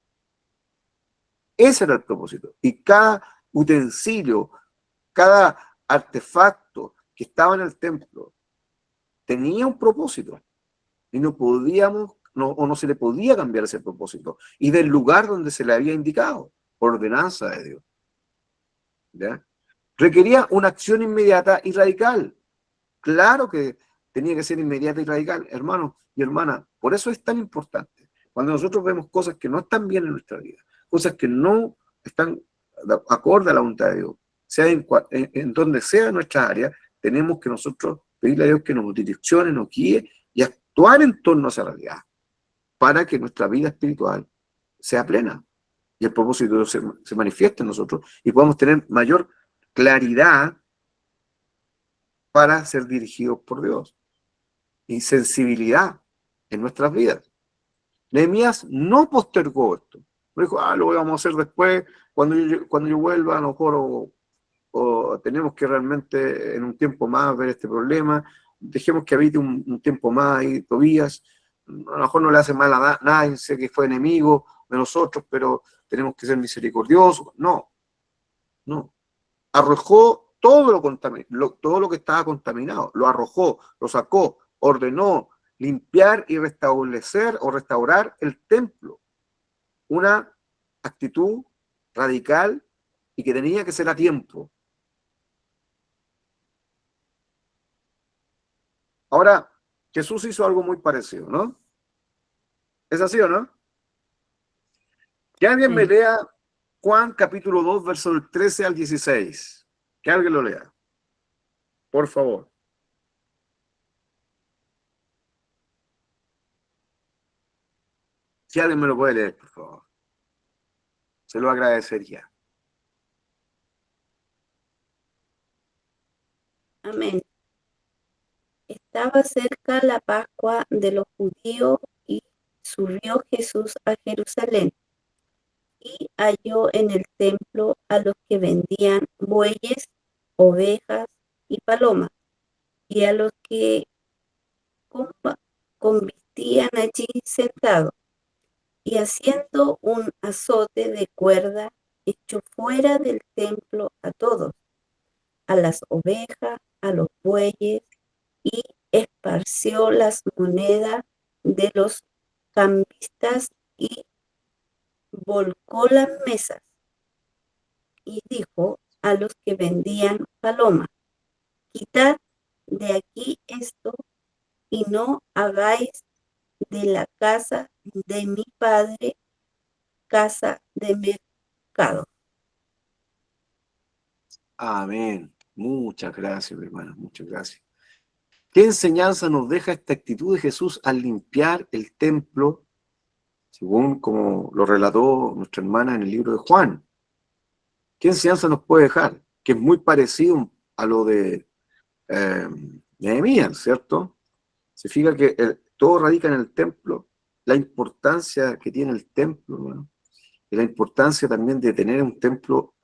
Ese era el propósito. Y cada utensilio, cada artefacto que estaba en el templo tenía un propósito. Y no podíamos, no se le podía cambiar ese propósito. Y del lugar donde se le había indicado, por ordenanza de Dios. ¿Ya? Requería una acción inmediata y radical. Claro que tenía que ser inmediata y radical, hermanos y hermanas. Por eso es tan importante. Cuando nosotros vemos cosas que no están bien en nuestra vida, cosas que no están acorde a la voluntad de Dios, sea en donde sea nuestra área, tenemos que nosotros pedirle a Dios que nos direccione, nos guíe y actuar en torno a esa realidad para que nuestra vida espiritual sea plena y el propósito se manifieste en nosotros y podamos tener mayor claridad para ser dirigidos por Dios y sensibilidad en nuestras vidas. Nehemías no postergó esto. No dijo, lo vamos a hacer después, cuando yo vuelva, a lo mejor, o tenemos que realmente en un tiempo más ver este problema, dejemos que habite un tiempo más ahí, Tobías, a lo mejor no le hace mal a nadie, sé que fue enemigo de nosotros, pero tenemos que ser misericordiosos. No. Arrojó todo lo que estaba contaminado, lo arrojó, lo sacó, ordenó limpiar y restablecer o restaurar el templo. Una actitud radical y que tenía que ser a tiempo. Ahora, Jesús hizo algo muy parecido, ¿no? ¿Es así o no? Que alguien me lea Juan capítulo 2, versos del 13 al 16. Que alguien lo lea. por favor. Si alguien me lo puede leer, por favor. Se lo agradecería. Amén. Estaba cerca la Pascua de los judíos y subió Jesús a Jerusalén y halló en el templo a los que vendían bueyes, ovejas y palomas, y a los que convistían allí sentados, y haciendo un azote de cuerda, echó fuera del templo a todos, a las ovejas, a los bueyes, y esparció las monedas de los cambistas y volcó las mesas, y dijo a los que vendían palomas: quitad de aquí esto y no hagáis de la casa de mi padre casa de mercado. Amén. Muchas gracias, mi hermano. Muchas gracias. ¿Qué enseñanza nos deja esta actitud de Jesús al limpiar el templo, según como lo relató nuestra hermana en el libro de Juan? ¿Qué enseñanza nos puede dejar? Que es muy parecido a lo de Nehemías, ¿cierto? Se fija que todo radica en el templo, la importancia que tiene el templo, ¿no? Y la importancia también de tener un templo,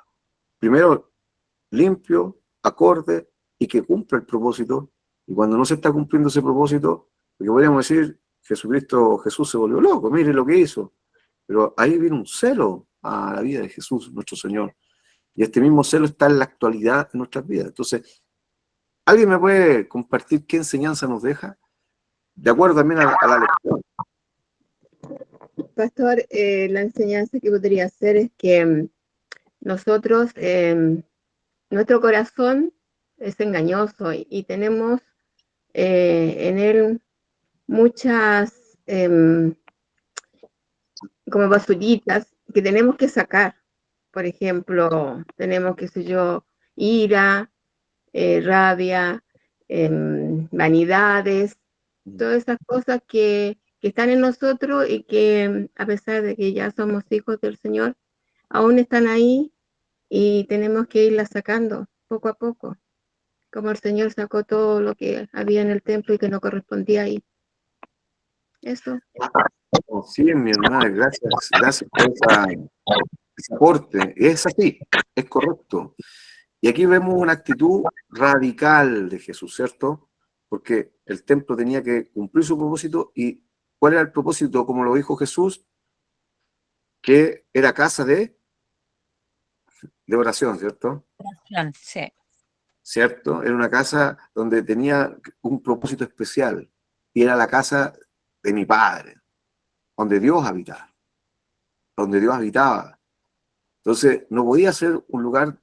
primero, limpio, acorde y que cumpla el propósito. Y cuando no se está cumpliendo ese propósito, porque podríamos decir, Jesús se volvió loco, mire lo que hizo. Pero ahí viene un celo a la vida de Jesús, nuestro Señor. Y este mismo celo está en la actualidad de nuestras vidas. Entonces, ¿alguien me puede compartir qué enseñanza nos deja? De acuerdo también a la lección. Pastor, la enseñanza que podría hacer es que nosotros, nuestro corazón es engañoso y tenemos en él muchas como basuritas que tenemos que sacar. Por ejemplo, tenemos, qué sé yo, ira, rabia, vanidades, todas esas cosas que están en nosotros y que a pesar de que ya somos hijos del Señor, aún están ahí y tenemos que irlas sacando poco a poco, como el Señor sacó todo lo que había en el templo y que no correspondía ahí. Eso. Sí, mi hermana, gracias por ese aporte. Es así, es correcto. Y aquí vemos una actitud radical de Jesús, ¿cierto? Porque el templo tenía que cumplir su propósito. ¿Y cuál era el propósito? Como lo dijo Jesús, que era casa de oración, ¿cierto? Oración, sí. ¿Cierto? Era una casa donde tenía un propósito especial. Y era la casa de mi Padre, donde Dios habitaba. Donde Dios habitaba. Entonces, no podía ser un lugar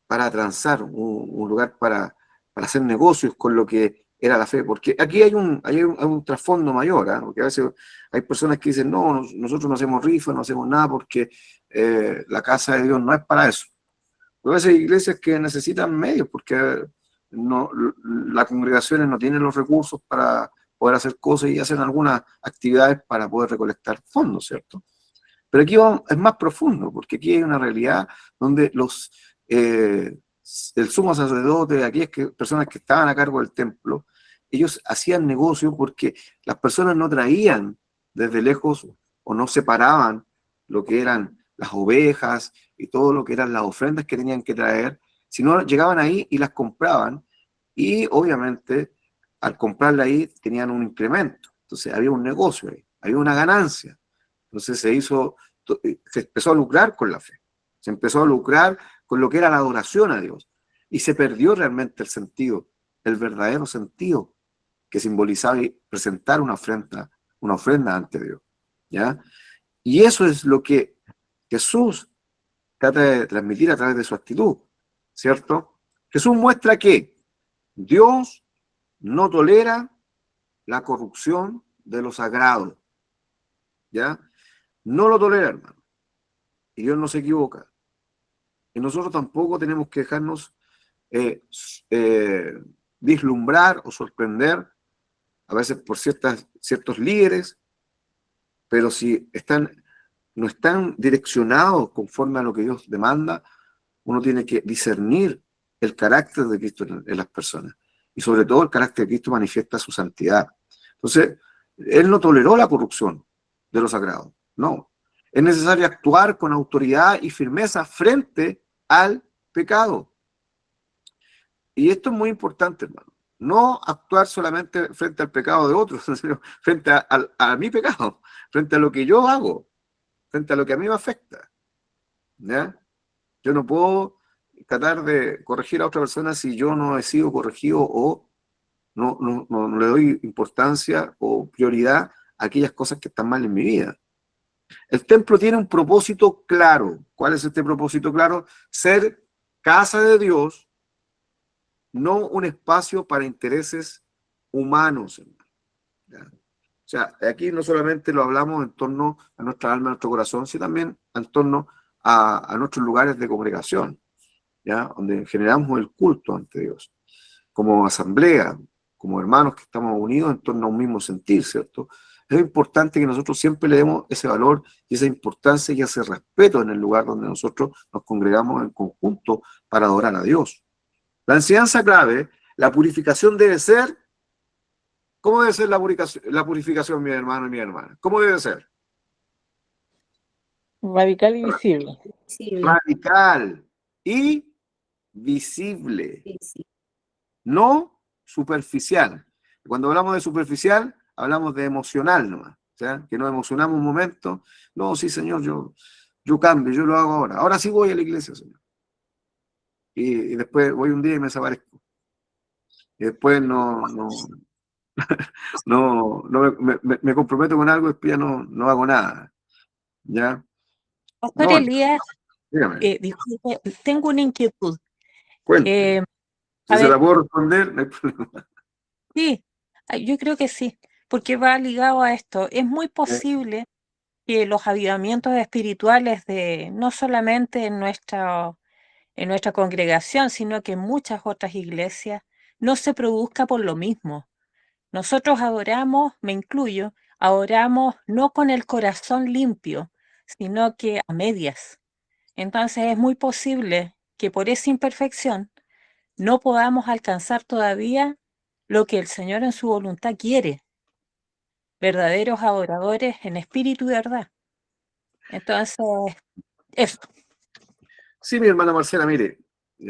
para transar, un lugar para hacer negocios con lo que era la fe, porque aquí hay un trasfondo mayor, ¿eh? Porque a veces hay personas que dicen, no, nosotros no hacemos rifas, no hacemos nada porque la casa de Dios no es para eso. Pero a veces hay iglesias que necesitan medios porque las congregaciones no tienen los recursos para poder hacer cosas y hacen algunas actividades para poder recolectar fondos, ¿cierto? Pero aquí es más profundo, porque aquí hay una realidad donde el sumo sacerdote, aquellas personas que estaban a cargo del templo, ellos hacían negocio porque las personas no traían desde lejos o no separaban lo que eran las ovejas y todo lo que eran las ofrendas que tenían que traer, sino llegaban ahí y las compraban y obviamente al comprarla ahí tenían un incremento. Entonces había un negocio ahí, había una ganancia. Entonces se empezó a lucrar con la fe, se empezó a lucrar con lo que era la adoración a Dios. Y se perdió realmente el sentido, el verdadero sentido que simbolizaba presentar una ofrenda ante Dios. ¿Ya? Y eso es lo que Jesús trata de transmitir a través de su actitud, ¿cierto? Jesús muestra que Dios no tolera la corrupción de lo sagrado, ¿ya? No lo tolera, hermano. Y Dios no se equivoca. Y nosotros tampoco tenemos que dejarnos vislumbrar o sorprender, a veces por ciertos líderes, pero si no están direccionados conforme a lo que Dios demanda, uno tiene que discernir el carácter de Cristo en las personas. Y sobre todo el carácter de Cristo manifiesta su santidad. Entonces, Él no toleró la corrupción de lo sagrado. No. Es necesario actuar con autoridad y firmeza frente al pecado. Y esto es muy importante, hermano. No actuar solamente frente al pecado de otros, sino frente a mi pecado, frente a lo que yo hago, frente a lo que a mí me afecta. ¿Ya? Yo no puedo tratar de corregir a otra persona si yo no he sido corregido o no le doy importancia o prioridad a aquellas cosas que están mal en mi vida. El templo tiene un propósito claro. ¿Cuál es este propósito claro? Ser casa de Dios, no un espacio para intereses humanos. ¿Ya? O sea, aquí no solamente lo hablamos en torno a nuestra alma, a nuestro corazón, sino también en torno a nuestros lugares de congregación, ¿ya? Donde generamos el culto ante Dios, como asamblea, como hermanos que estamos unidos en torno a un mismo sentir, ¿cierto? Es importante que nosotros siempre le demos ese valor y esa importancia y ese respeto en el lugar donde nosotros nos congregamos en conjunto para adorar a Dios. La enseñanza clave, la purificación debe ser. ¿Cómo debe ser la purificación, mi hermano y mi hermana? ¿Cómo debe ser? Radical y visible. Visible. Radical y visible, Sí. no superficial. Cuando hablamos de superficial, hablamos de emocional nomás. O sea, que nos emocionamos un momento. No, sí, Señor, yo cambio, yo lo hago ahora. Ahora sí voy a la iglesia, Señor. Y después voy un día y me desaparezco. Y después me comprometo con algo y después ya no hago nada. ¿Ya? Pastor No, Elías, dígame, disculpe, tengo una inquietud. cuente. A Si se ver, la puedo responder, no hay problema. sí, yo creo que sí, porque va ligado a esto. Es muy posible que los avivamientos espirituales de no solamente en nuestra congregación, sino que en muchas otras iglesias, no se produzca por lo mismo. Nosotros adoramos, me incluyo, adoramos no con el corazón limpio, sino que a medias. Entonces es muy posible que por esa imperfección no podamos alcanzar todavía lo que el Señor en su voluntad quiere, verdaderos adoradores en espíritu y verdad. Entonces, eso. Sí, mi hermana Marcela, mire,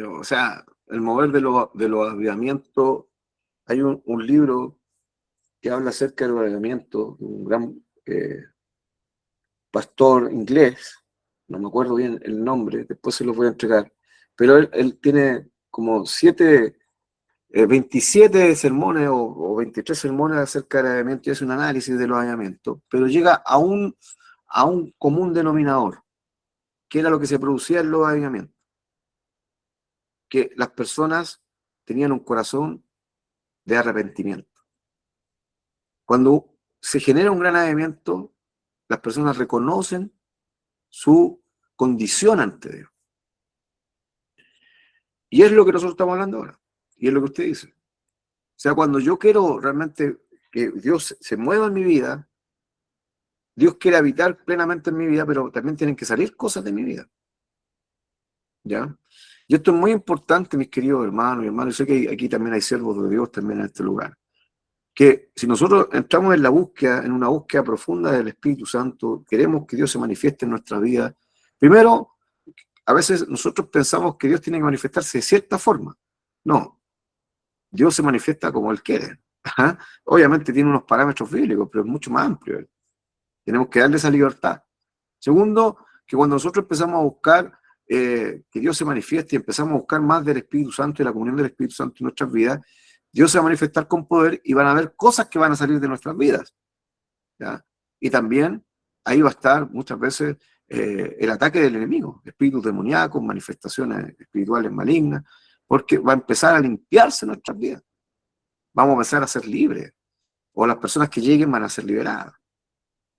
o sea, el mover de los avivamientos, hay un libro que habla acerca del avivamiento, de un gran pastor inglés, no me acuerdo bien el nombre, después se los voy a entregar, pero él tiene como 27 sermones o 23 sermones acerca del avivamiento y hace un análisis de los avivamientos, pero llega a un común denominador, que era lo que se producía en los avivamientos, que las personas tenían un corazón de arrepentimiento. Cuando se genera un gran avivamiento, las personas reconocen su condición ante Dios. Y es lo que nosotros estamos hablando ahora. Y es lo que usted dice. O sea, cuando yo quiero realmente que Dios se mueva en mi vida, Dios quiere habitar plenamente en mi vida, pero también tienen que salir cosas de mi vida. ¿Ya? Y esto es muy importante, mis queridos hermanos y hermanos. Yo sé que aquí también hay siervos de Dios también en este lugar. Que si nosotros entramos en una búsqueda profunda del Espíritu Santo, queremos que Dios se manifieste en nuestra vida, primero, a veces nosotros pensamos que Dios tiene que manifestarse de cierta forma. No, Dios se manifiesta como Él quiere. ¿Ah? Obviamente tiene unos parámetros bíblicos, pero es mucho más amplio. Tenemos que darle esa libertad. Segundo, que cuando nosotros empezamos a buscar que Dios se manifieste y empezamos a buscar más del Espíritu Santo y la comunión del Espíritu Santo en nuestras vidas, Dios se va a manifestar con poder y van a haber cosas que van a salir de nuestras vidas. ¿Ya? Y también ahí va a estar muchas veces el ataque del enemigo, espíritus demoníacos, manifestaciones espirituales malignas, porque va a empezar a limpiarse nuestras vidas. Vamos a empezar a ser libres, o las personas que lleguen van a ser liberadas.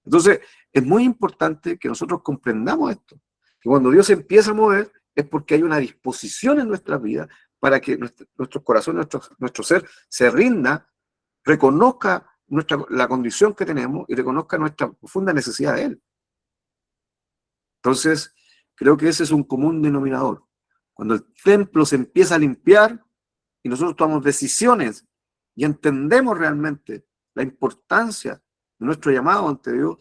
Entonces, es muy importante que nosotros comprendamos esto, que cuando Dios empieza a mover es porque hay una disposición en nuestras vidas para que nuestros corazones, nuestro ser se rinda, reconozca la condición que tenemos y reconozca nuestra profunda necesidad de Él. Entonces, creo que ese es un común denominador. Cuando el templo se empieza a limpiar y nosotros tomamos decisiones y entendemos realmente la importancia de nuestro llamado ante Dios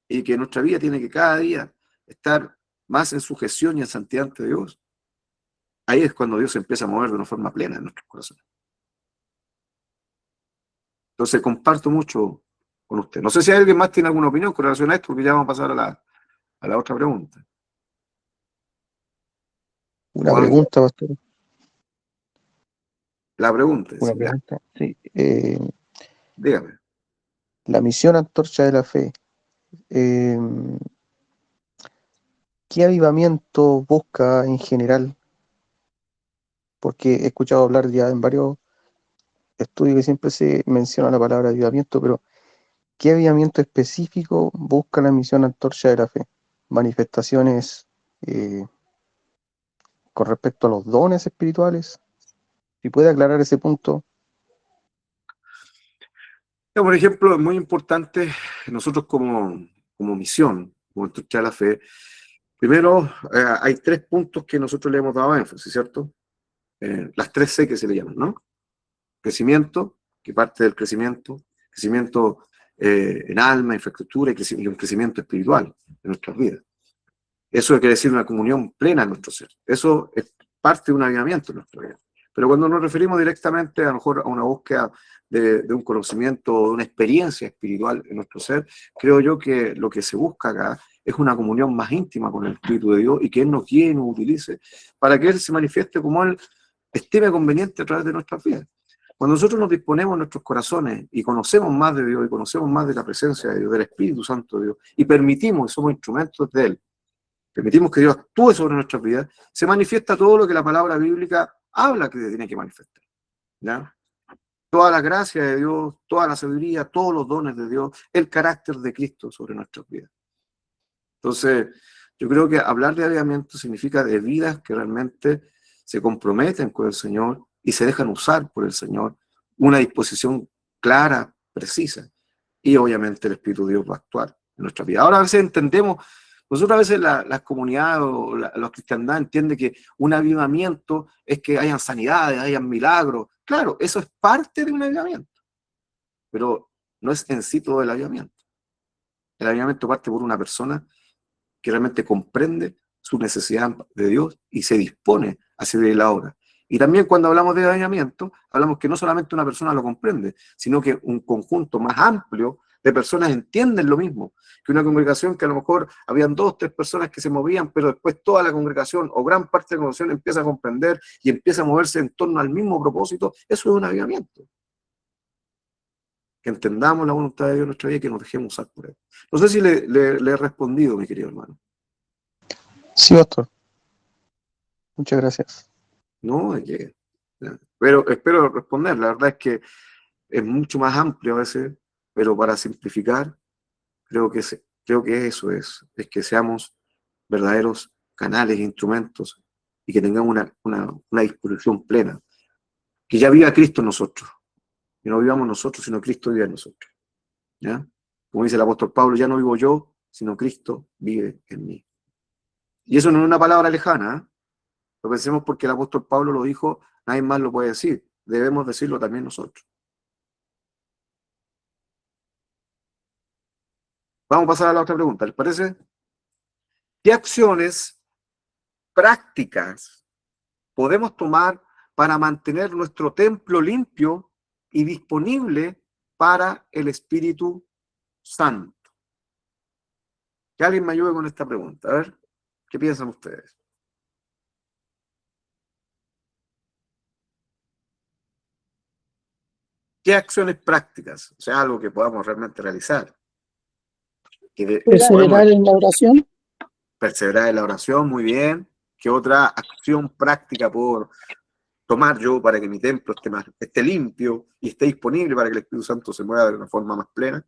y que nuestra vida tiene que cada día estar más en sujeción y en santidad ante Dios, ahí es cuando Dios se empieza a mover de una forma plena en nuestros corazones. Entonces comparto mucho con usted. No sé si alguien más tiene alguna opinión con relación a esto, porque ya vamos a pasar a la otra pregunta. Una Juan, pregunta, pastor. la pregunta. Una Sí, pregunta. Sí. dígame. La misión Antorcha de la Fe. ¿Qué avivamiento busca en general? Porque he escuchado hablar ya en varios estudios que siempre se menciona la palabra avivamiento, pero ¿qué avivamiento específico busca la misión Antorcha de la Fe? ¿Manifestaciones con respecto a los dones espirituales? Si puede aclarar ese punto. Por ejemplo, es muy importante nosotros como misión, como Antorcha de la Fe. Primero, hay 3 puntos que nosotros le hemos dado énfasis, ¿cierto? Las 3 C que se le llaman, ¿no? Crecimiento, que parte del crecimiento en alma, infraestructura y un crecimiento espiritual en nuestras vidas. Eso quiere decir una comunión plena en nuestro ser. Eso es parte de un avivamiento en nuestra vida. Pero cuando nos referimos directamente a lo mejor a una búsqueda de un conocimiento o de una experiencia espiritual en nuestro ser, creo yo que lo que se busca acá es una comunión más íntima con el Espíritu de Dios y que Él nos guíe y nos utilice para que Él se manifieste como Él estime conveniente a través de nuestras vidas. Cuando nosotros nos disponemos en nuestros corazones y conocemos más de Dios y conocemos más de la presencia de Dios, del Espíritu Santo de Dios, y permitimos que somos instrumentos de Él, permitimos que Dios actúe sobre nuestras vidas, se manifiesta todo lo que la palabra bíblica habla que tiene que manifestar, ¿ya? Toda la gracia de Dios, toda la sabiduría, todos los dones de Dios, el carácter de Cristo sobre nuestras vidas. Entonces, yo creo que hablar de avivamiento significa de vidas que realmente se comprometen con el Señor y se dejan usar por el Señor, una disposición clara, precisa, y obviamente el Espíritu de Dios va a actuar en nuestra vida. Ahora a veces entendemos, nosotros a veces las comunidades o la cristiandad entiende que un avivamiento es que hayan sanidades, hayan milagros. Claro, eso es parte de un avivamiento, pero no es en sí todo el avivamiento. El avivamiento parte por una persona que realmente comprende su necesidad de Dios y se dispone a servir la obra. Y también cuando hablamos de avivamiento, hablamos que no solamente una persona lo comprende, sino que un conjunto más amplio de personas entienden lo mismo, que una congregación que a lo mejor habían 2 o 3 personas que se movían, pero después toda la congregación o gran parte de la congregación empieza a comprender y empieza a moverse en torno al mismo propósito. Eso es un avivamiento. Que entendamos la voluntad de Dios en nuestra vida y que nos dejemos usar por Él. No sé si le he respondido, mi querido hermano. Sí, pastor. Muchas gracias. No, pero espero responder. La verdad es que es mucho más amplio a veces, pero para simplificar, creo que eso es que seamos verdaderos canales, instrumentos, y que tengamos una disposición plena. Que ya viva Cristo en nosotros. Que no vivamos nosotros, sino Cristo vive en nosotros. ¿Ya? Como dice el apóstol Pablo, ya no vivo yo, sino Cristo vive en mí. Y eso no es una palabra lejana, ¿eh? Lo pensemos porque el apóstol Pablo lo dijo, nadie más lo puede decir. Debemos decirlo también nosotros. Vamos a pasar a la otra pregunta, ¿les parece? ¿Qué acciones prácticas podemos tomar para mantener nuestro templo limpio y disponible para el Espíritu Santo? Que alguien me ayude con esta pregunta. A ver, ¿qué piensan ustedes? ¿Qué acciones prácticas? O sea, algo que podamos realmente realizar. Perseverar en la oración. Perseverar en la oración, muy bien. ¿Qué otra acción práctica puedo tomar yo para que mi templo esté limpio y esté disponible para que el Espíritu Santo se mueva de una forma más plena?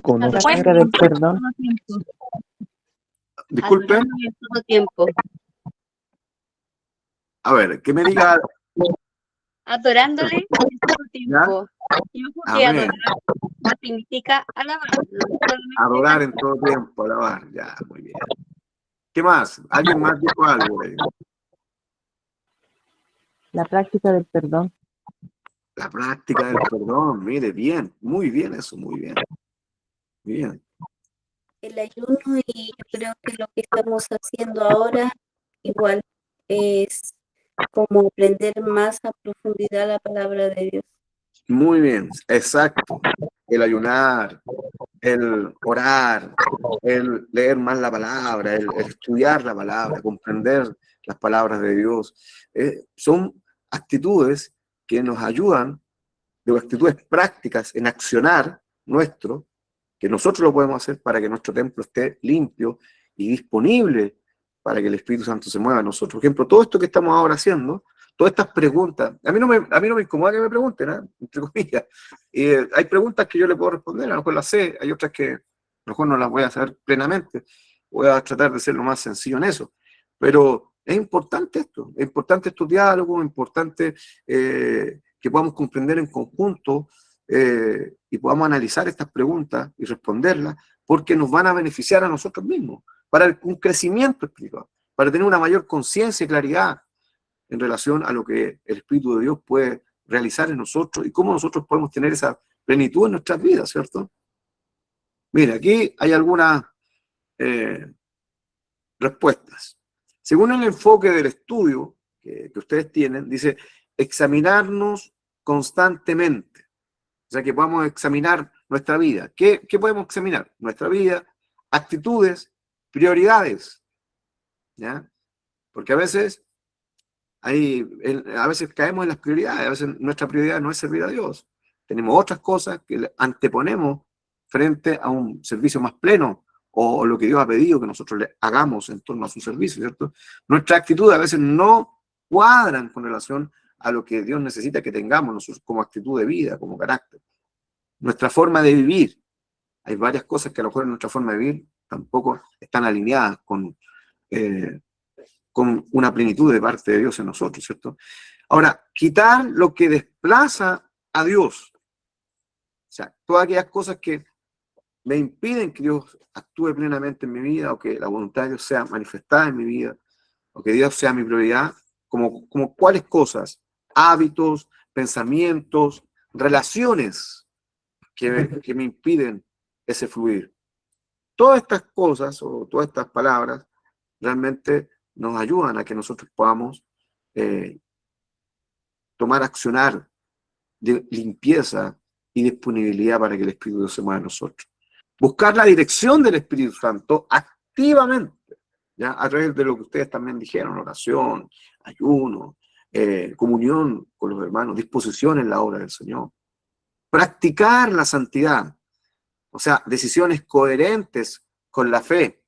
Conocer el perdón. Disculpen. Adorarlo en todo tiempo. A ver, que me diga, Adorándole en todo tiempo. Y ojo que amén. adorar significa alabar, no solamente Adorar en todo tiempo, alabar. Ya, muy bien. ¿Qué más? ¿Alguien más dijo algo? La práctica del perdón. La práctica del perdón, mire, bien, muy bien eso, muy bien. Bien. El ayuno, y yo creo que lo que estamos haciendo ahora igual es como aprender más a profundidad la palabra de Dios. Muy bien, exacto. El ayunar, el orar, el leer más la palabra, el estudiar la palabra, comprender las palabras de Dios, son actitudes que nos ayudan, de actitudes prácticas en accionar nuestro, que nosotros lo podemos hacer para que nuestro templo esté limpio y disponible para que el Espíritu Santo se mueva en nosotros. Por ejemplo, todo esto que estamos ahora haciendo, todas estas preguntas, a mí no me incomoda que me pregunten, entre comillas. Hay preguntas que yo le puedo responder, a lo mejor las sé, hay otras que a lo mejor no las voy a hacer plenamente. Voy a tratar de ser lo más sencillo en eso. Pero es importante esto, es importante estos diálogos, es importante que podamos comprender en conjunto y podamos analizar estas preguntas y responderlas, porque nos van a beneficiar a nosotros mismos, para un crecimiento espiritual, para tener una mayor conciencia y claridad en relación a lo que el Espíritu de Dios puede realizar en nosotros y cómo nosotros podemos tener esa plenitud en nuestras vidas, ¿cierto? Mira, aquí hay algunas respuestas. Según el enfoque del estudio que ustedes tienen, dice examinarnos constantemente. O sea, que podamos examinar nuestra vida. ¿Qué podemos examinar? Nuestra vida, actitudes, prioridades. ¿Ya? Porque a veces caemos en las prioridades, a veces nuestra prioridad no es servir a Dios. Tenemos otras cosas que anteponemos frente a un servicio más pleno o lo que Dios ha pedido que nosotros le hagamos en torno a su servicio, ¿cierto? Nuestras actitudes a veces no cuadran con relación a lo que Dios necesita que tengamos nosotros como actitud de vida, como carácter. Nuestra forma de vivir. Hay varias cosas que a lo mejor en nuestra forma de vivir tampoco están alineadas con una plenitud de parte de Dios en nosotros, ¿cierto? Ahora, quitar lo que desplaza a Dios. O sea, todas aquellas cosas que me impiden que Dios actúe plenamente en mi vida o que la voluntad de Dios sea manifestada en mi vida o que Dios sea mi prioridad, como cuáles cosas, hábitos, pensamientos, relaciones que me impiden ese fluir. Todas estas cosas o todas estas palabras realmente nos ayudan a que nosotros podamos tomar accionar de limpieza y disponibilidad para que el Espíritu de Dios se mueva en nosotros. Buscar la dirección del Espíritu Santo activamente, ¿ya? A través de lo que ustedes también dijeron, oración, ayuno, comunión con los hermanos, disposición en la obra del Señor. Practicar la santidad, o sea, decisiones coherentes con la fe,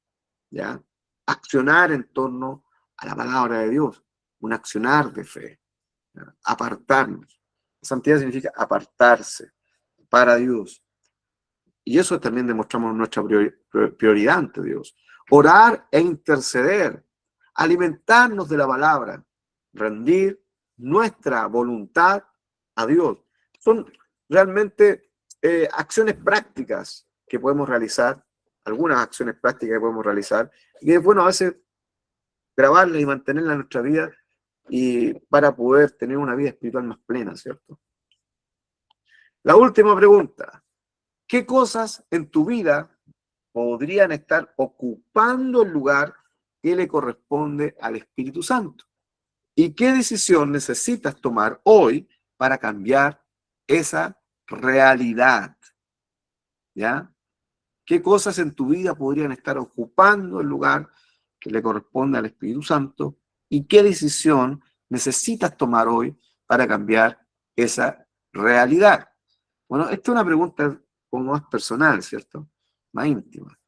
¿ya? Accionar en torno a la palabra de Dios, un accionar de fe, ¿ya? Apartarnos. Santidad significa apartarse para Dios. Y eso también demostramos nuestra prioridad ante Dios. Orar e interceder, alimentarnos de la palabra, rendir nuestra voluntad a Dios. Son realmente acciones prácticas que podemos realizar, algunas acciones prácticas que podemos realizar, y es bueno a veces grabarlas y mantenerlas en nuestra vida y para poder tener una vida espiritual más plena, ¿cierto? La última pregunta. ¿Qué cosas en tu vida podrían estar ocupando el lugar que le corresponde al Espíritu Santo? ¿Y qué decisión necesitas tomar hoy para cambiar esa realidad? ¿Ya? ¿Qué cosas en tu vida podrían estar ocupando el lugar que le corresponde al Espíritu Santo? ¿Y qué decisión necesitas tomar hoy para cambiar esa realidad? Bueno, esta es una pregunta como más personal, ¿cierto? Más íntima.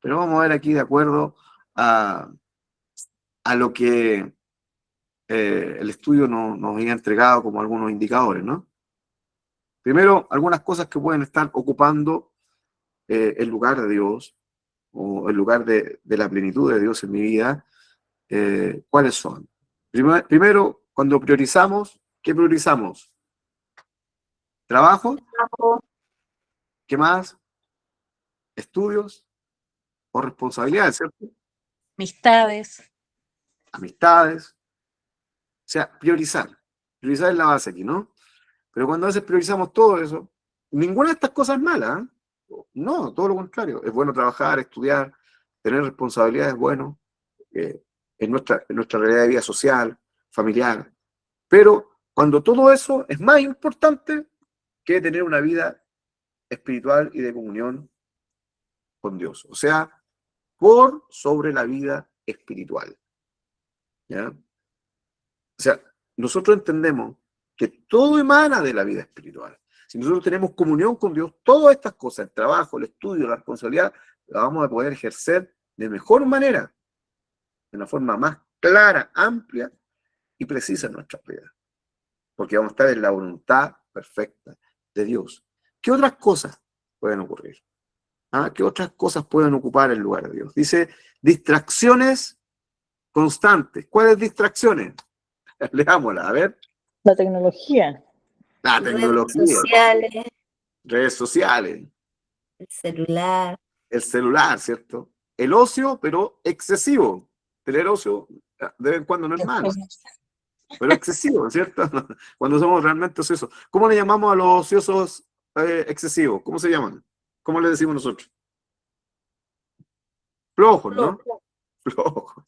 Pero vamos a ver aquí de acuerdo a lo que el estudio nos había entregado como algunos indicadores, ¿no? Primero, algunas cosas que pueden estar ocupando el lugar de Dios o el lugar de la plenitud de Dios en mi vida. ¿Cuáles son? Primero, Cuando priorizamos, ¿qué priorizamos? ¿Trabajo? ¿Qué más? ¿Estudios o responsabilidades, cierto? Amistades. Amistades. O sea, priorizar. Priorizar es la base aquí, ¿no? Pero cuando a veces priorizamos todo eso, ninguna de estas cosas es mala, ¿eh? No, todo lo contrario. Es bueno trabajar, estudiar, tener responsabilidades, bueno, en nuestra realidad de vida social, familiar. Pero cuando todo eso es más importante que tener una vida espiritual y de comunión con Dios. O sea, por sobre la vida espiritual. ¿Ya? O sea, nosotros entendemos que todo emana de la vida espiritual. Si nosotros tenemos comunión con Dios, todas estas cosas, el trabajo, el estudio, la responsabilidad, la vamos a poder ejercer de mejor manera, de una forma más clara, amplia y precisa en nuestras vidas. Porque vamos a estar en la voluntad perfecta de Dios. ¿Qué otras cosas pueden ocurrir? ¿Qué otras cosas pueden ocupar el lugar de Dios? Dice, distracciones constantes. ¿Cuáles distracciones? Leámosla, a ver. La tecnología. La Redes tecnología, sociales, redes sociales, el celular. el celular, ¿cierto? El ocio, pero excesivo. Tener ocio de vez en cuando no es malo, pero excesivo, ¿cierto? Cuando somos realmente ociosos. ¿Cómo le llamamos a los ociosos excesivos? ¿Cómo se llaman? ¿Cómo le decimos nosotros? Flojos, ¿no? Flojos.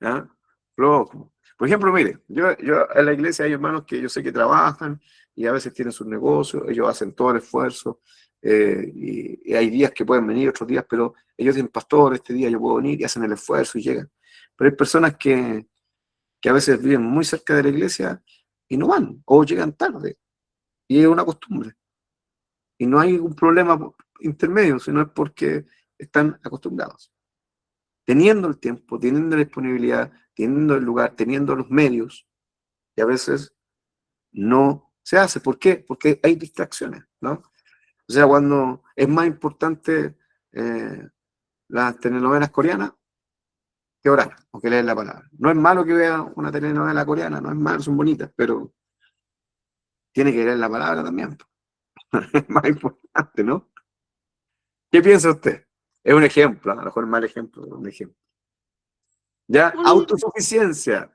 ¿Ya? Flojos. Por ejemplo, mire, yo en la iglesia hay hermanos que yo sé que trabajan y a veces tienen sus negocios, ellos hacen todo el esfuerzo y hay días que pueden venir, otros días, pero ellos dicen, pastor, este día yo puedo venir y hacen el esfuerzo y llegan. Pero hay personas que a veces viven muy cerca de la iglesia y no van, o llegan tarde, y es una costumbre. Y no hay un problema intermedio, sino es porque están acostumbrados. Teniendo el tiempo, teniendo la disponibilidad, teniendo el lugar, teniendo los medios, y a veces no se hace. ¿Por qué? Porque hay distracciones, ¿no? O sea, cuando es más importante las telenovelas coreanas que orar o que leer la palabra. No es malo que vea una telenovela coreana, no es malo, son bonitas, pero tiene que leer la palabra también. Es más importante, ¿no? ¿Qué piensa usted? Es un ejemplo, a lo mejor mal ejemplo, un ejemplo. Ya, autosuficiencia.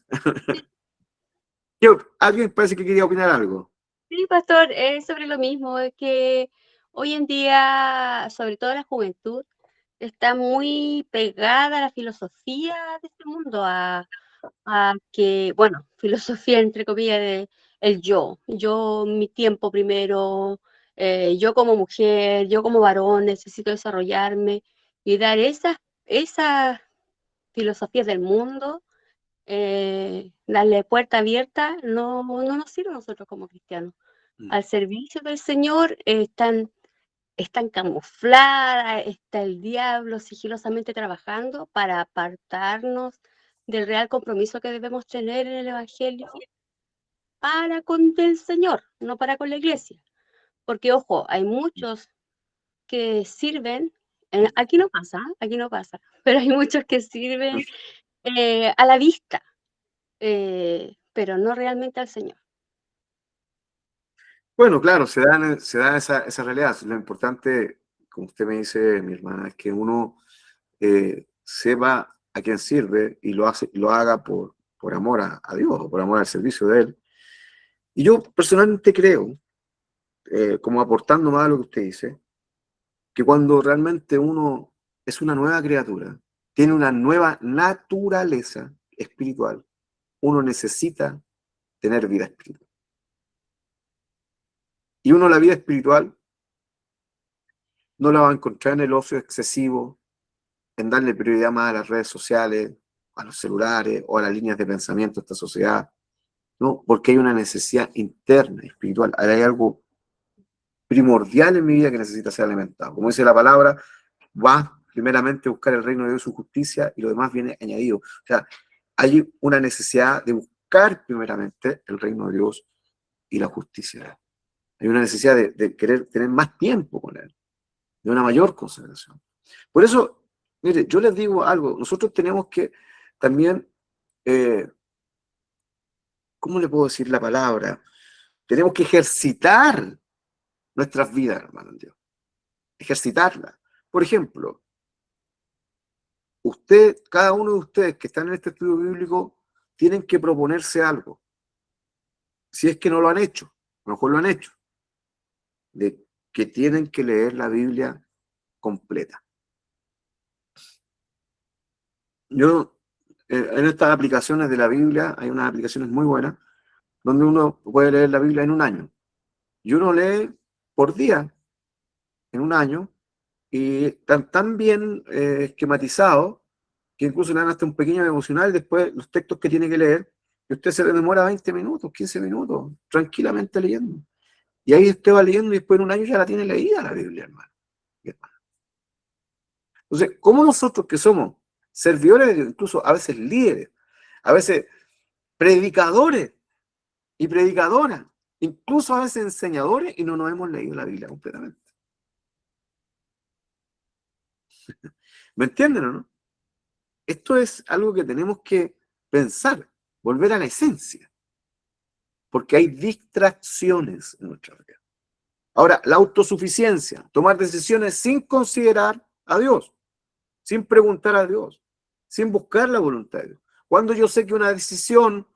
¿Alguien parece que quería opinar algo? Sí, pastor, es sobre lo mismo, es que hoy en día, sobre todo la juventud, está muy pegada a la filosofía de este mundo, a que, bueno, filosofía entre comillas de el yo, mi tiempo primero, yo como mujer, yo como varón necesito desarrollarme y dar esas filosofías del mundo, darle puerta abierta, no nos sirve a nosotros como cristianos. Al servicio del Señor están camufladas, está el diablo sigilosamente trabajando para apartarnos del real compromiso que debemos tener en el Evangelio para con el Señor, no para con la iglesia. Porque, ojo, hay muchos que sirven, aquí no pasa, pero hay muchos que sirven a la vista, pero no realmente al Señor. Bueno, claro, se da esa realidad. Lo importante, como usted me dice, mi hermana, es que uno sepa a quién sirve y lo haga por amor a Dios, o por amor al servicio de Él. Y yo personalmente creo, como aportando más a lo que usted dice, que cuando realmente uno es una nueva criatura, tiene una nueva naturaleza espiritual, uno necesita tener vida espiritual. Y uno la vida espiritual no la va a encontrar en el ocio excesivo, en darle prioridad más a las redes sociales, a los celulares o a las líneas de pensamiento de esta sociedad, ¿no? Porque hay una necesidad interna, espiritual. Hay algo primordial en mi vida que necesita ser alimentado. Como dice la palabra, va primeramente a buscar el reino de Dios y su justicia y lo demás viene añadido. O sea, hay una necesidad de buscar primeramente el reino de Dios y la justicia. Hay una necesidad de querer tener más tiempo con Él, de una mayor consagración. Por eso, mire, yo les digo algo, nosotros tenemos que también ¿cómo le puedo decir la palabra? Tenemos que ejercitar nuestras vidas, hermano Dios. Ejercitarlas. Por ejemplo, cada uno de ustedes que están en este estudio bíblico, tienen que proponerse algo. Si es que no lo han hecho, a lo mejor lo han hecho, de que tienen que leer la Biblia completa. Yo, en estas aplicaciones de la Biblia, hay unas aplicaciones muy buenas, donde uno puede leer la Biblia en un año. Y uno lee por día, en un año, y están tan bien esquematizados, que incluso le dan hasta un pequeño devocional, después los textos que tiene que leer, y usted se le demora 20 minutos, 15 minutos, tranquilamente leyendo. Y ahí usted va leyendo y después en un año ya la tiene leída la Biblia, hermano. Entonces, ¿cómo nosotros que somos servidores de Dios, incluso a veces líderes, a veces predicadores y predicadoras, incluso a veces enseñadores, y no nos hemos leído la Biblia completamente? ¿Me entienden o no? Esto es algo que tenemos que pensar, volver a la esencia, porque hay distracciones en nuestra vida. Ahora, la autosuficiencia, tomar decisiones sin considerar a Dios, sin preguntar a Dios, sin buscar la voluntad de Dios. Cuando yo sé que una decisión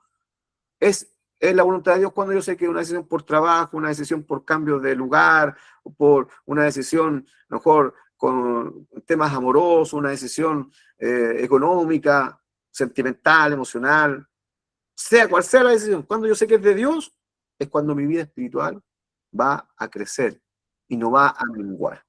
es la voluntad de Dios, cuando yo sé que una decisión por trabajo, una decisión por cambio de lugar, o por una decisión, mejor, con temas amorosos, una decisión económica, sentimental, emocional, sea cual sea la decisión, cuando yo sé que es de Dios, es cuando mi vida espiritual va a crecer y no va a menguar.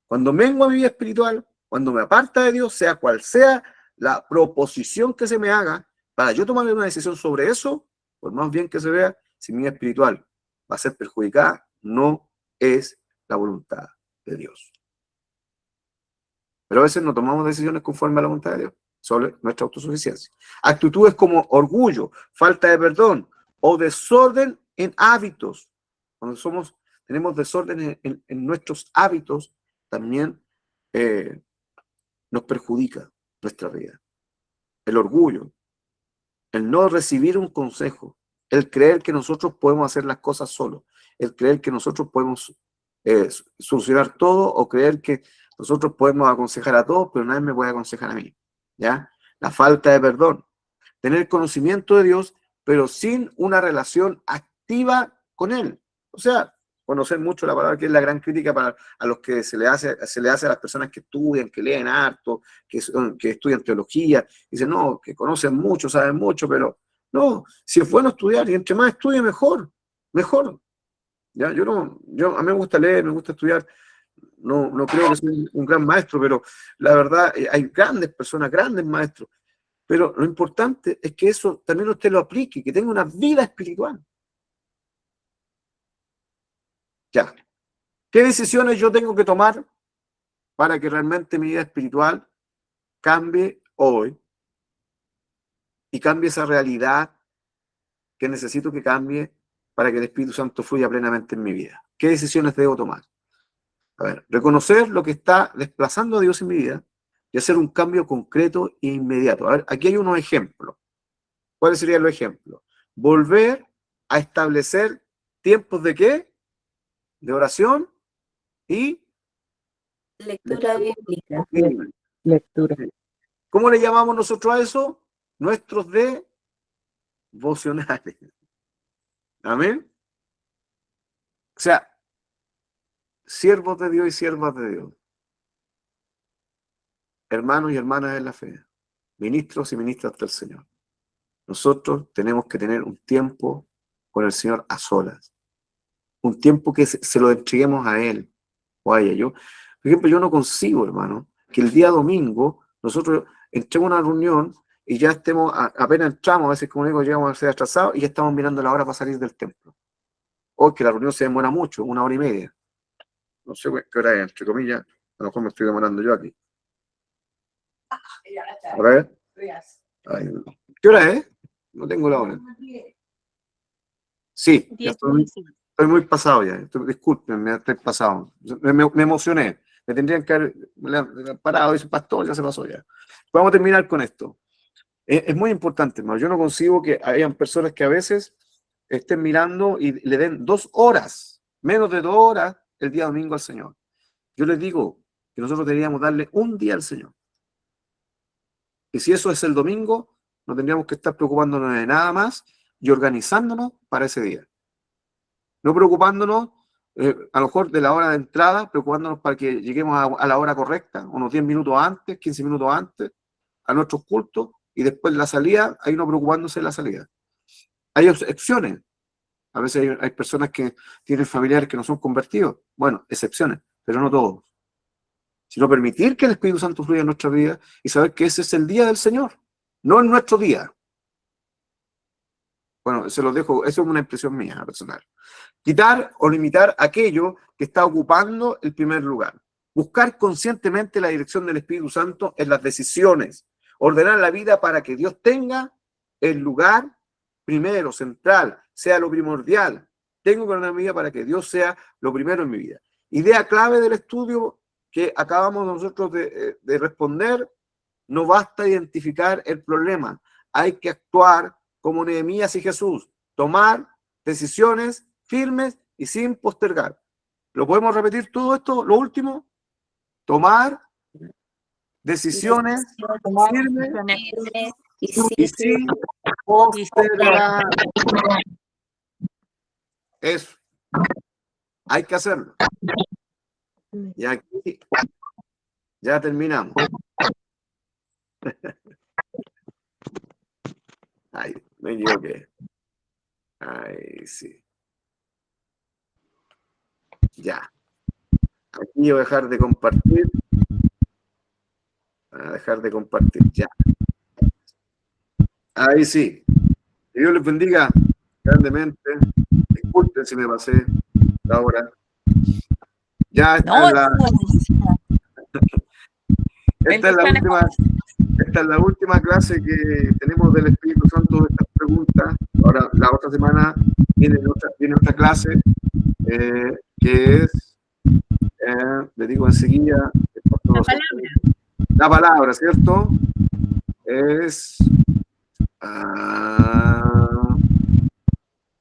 Cuando mengua mi vida espiritual, cuando me aparta de Dios, sea cual sea la proposición que se me haga, para yo tomar una decisión sobre eso, por más bien que se vea, si mi vida espiritual va a ser perjudicada, no es la voluntad de Dios. Pero a veces no tomamos decisiones conforme a la voluntad de Dios, sobre nuestra autosuficiencia. Actitudes como orgullo, falta de perdón o desorden en hábitos. Cuando tenemos desorden en nuestros hábitos, también nos perjudica nuestra vida. El orgullo, el no recibir un consejo, el creer que nosotros podemos hacer las cosas solos, el creer que nosotros podemos solucionar todo, o creer que nosotros podemos aconsejar a todos, pero nadie me puede aconsejar a mí, ¿ya? La falta de perdón, tener conocimiento de Dios, pero sin una relación activa con Él. O sea, conocer mucho la palabra, que es la gran crítica a los que se le hace a las personas que estudian, que leen harto, que estudian teología, dicen, no, que conocen mucho, saben mucho, pero no, si es bueno estudiar, y entre más estudie, mejor. ¿Ya? A mí me gusta leer, me gusta estudiar, no creo que soy un gran maestro, pero la verdad, hay grandes personas, grandes maestros, pero lo importante es que eso también usted lo aplique, que tenga una vida espiritual. Ya. ¿Qué decisiones yo tengo que tomar para que realmente mi vida espiritual cambie hoy y cambie esa realidad que necesito que cambie para que el Espíritu Santo fluya plenamente en mi vida? ¿Qué decisiones debo tomar? A ver, reconocer lo que está desplazando a Dios en mi vida y hacer un cambio concreto e inmediato. A ver, aquí hay unos ejemplos. ¿Cuáles serían los ejemplos? Volver a establecer tiempos de ¿qué? De oración y Lectura bíblica. Lectura. ¿Cómo le llamamos nosotros a eso? Nuestros devocionales. Amén. O sea, siervos de Dios y siervas de Dios, hermanos y hermanas en la fe, ministros y ministras del Señor. Nosotros tenemos que tener un tiempo con el Señor a solas. Un tiempo que se lo entreguemos a Él o a ella. Por ejemplo, yo no concibo, hermano, que el día domingo nosotros entremos a una reunión y ya estemos, apenas entramos, a veces como digo, llegamos a ser atrasados y ya estamos mirando la hora para salir del templo. O que la reunión se demora mucho, 1 hora y media. No sé qué hora es, entre comillas, a lo mejor me estoy demorando yo aquí. A ver. Ay, ¿qué hora es? No tengo la hora. Sí, ya estoy muy pasado ya. Discúlpenme, estoy pasado. Me emocioné. Me tendrían que haber parado y dice, pastor, ya se pasó ya. Vamos a terminar con esto. Es muy importante, hermano. Yo no consigo que hayan personas que a veces estén mirando y le den 2 horas, menos de 2 horas el día domingo al Señor. Yo les digo que nosotros deberíamos darle un día al Señor. Y si eso es el domingo, no tendríamos que estar preocupándonos de nada más y organizándonos para ese día. No preocupándonos, a lo mejor de la hora de entrada, preocupándonos para que lleguemos a la hora correcta, unos 10 minutos antes, 15 minutos antes, a nuestros cultos, y después la salida, hay uno preocupándose de la salida. Hay excepciones. A veces hay personas que tienen familiares que no son convertidos. Bueno, excepciones, pero no todos. Sino permitir que el Espíritu Santo fluya en nuestra vida y saber que ese es el día del Señor, no es nuestro día. Bueno, se los dejo, eso es una impresión mía personal. Quitar o limitar aquello que está ocupando el primer lugar. Buscar conscientemente la dirección del Espíritu Santo en las decisiones. Ordenar la vida para que Dios tenga el lugar primero, central, sea lo primordial. Tengo que ordenar mi vida para que Dios sea lo primero en mi vida. Idea clave del estudio que acabamos nosotros de responder: no basta identificar el problema, hay que actuar como Nehemías y Jesús, tomar decisiones firmes y sin postergar. ¿Lo podemos repetir todo esto? Lo último, tomar decisiones firmes y sin postergar. Eso, hay que hacerlo. Y aquí ya terminamos. Ay, me equivoqué. Ay, sí. Ya. Aquí voy a dejar de compartir. A dejar de compartir, ya. Ahí sí. Que Dios les bendiga grandemente. Disculpen si me pasé la hora. Ya está esta es la última clase que tenemos del Espíritu Santo de estas preguntas. Ahora, la otra semana viene otra clase que es, le digo enseguida, la palabra, ¿cierto? Es,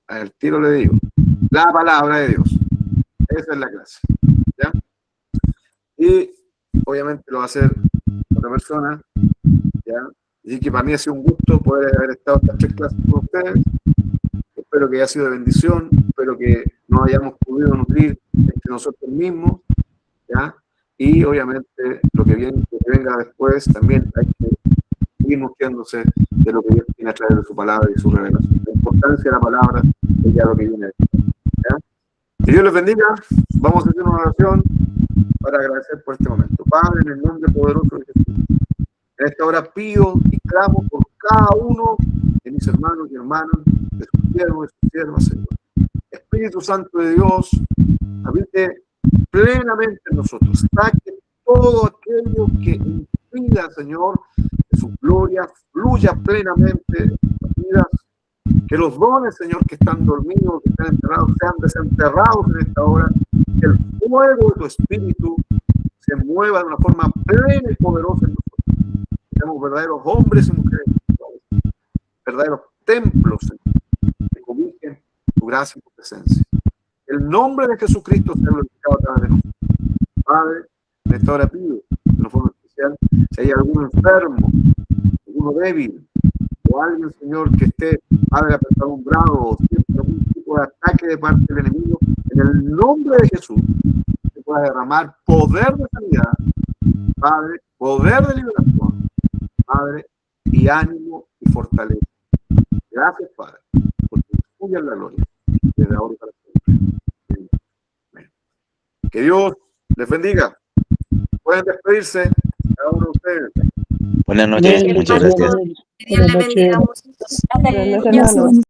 al tiro le digo, la palabra de Dios. Esa es la clase, ¿ya? Y obviamente lo va a hacer otra persona, ¿ya? Así que para mí ha sido un gusto poder haber estado estas 3 clases con ustedes. Espero que haya sido de bendición, espero que nos hayamos podido nutrir entre nosotros mismos, ¿ya? Y obviamente lo que venga después también hay que seguir nutriéndose de lo que Dios tiene a través de su palabra y su revelación. La importancia de la palabra es ya lo que viene después, ¿ya? Que Dios les bendiga. Vamos a hacer una oración para agradecer por este momento. Padre, en el nombre poderoso de Jesús, en esta hora pido y clamo por cada uno de mis hermanos y hermanas, de sus siervos y sus siervas, Señor. Espíritu Santo de Dios, habite plenamente en nosotros. Saque todo aquello que impida, Señor, que su gloria fluya plenamente en nuestras vidas. Que los dones, Señor, que están dormidos, que están enterrados, sean desenterrados en esta hora. Que el fuego de tu Espíritu se mueva de una forma plena y poderosa en nosotros. Que seamos verdaderos hombres y mujeres, verdaderos templos, Señor, que cobijen tu gracia y tu presencia. El nombre de Jesucristo sea glorificado a través de nosotros. Padre, en esta hora pido, de una forma especial, si hay algún enfermo, alguno débil, o alguien, Señor, que esté, Padre, apesadumbrado o siempre algún tipo de ataque de parte del enemigo, en el nombre de Jesús, se pueda derramar poder de sanidad, Padre, poder de liberación, Padre, y ánimo y fortaleza. Gracias, Padre, porque tuya es la gloria, desde ahora y para siempre. Amén. Que Dios les bendiga. Pueden despedirse cada uno de ustedes. Buenas noches, muchas gracias. Que Dios le bendiga mucho. Buenas noches, hermanos.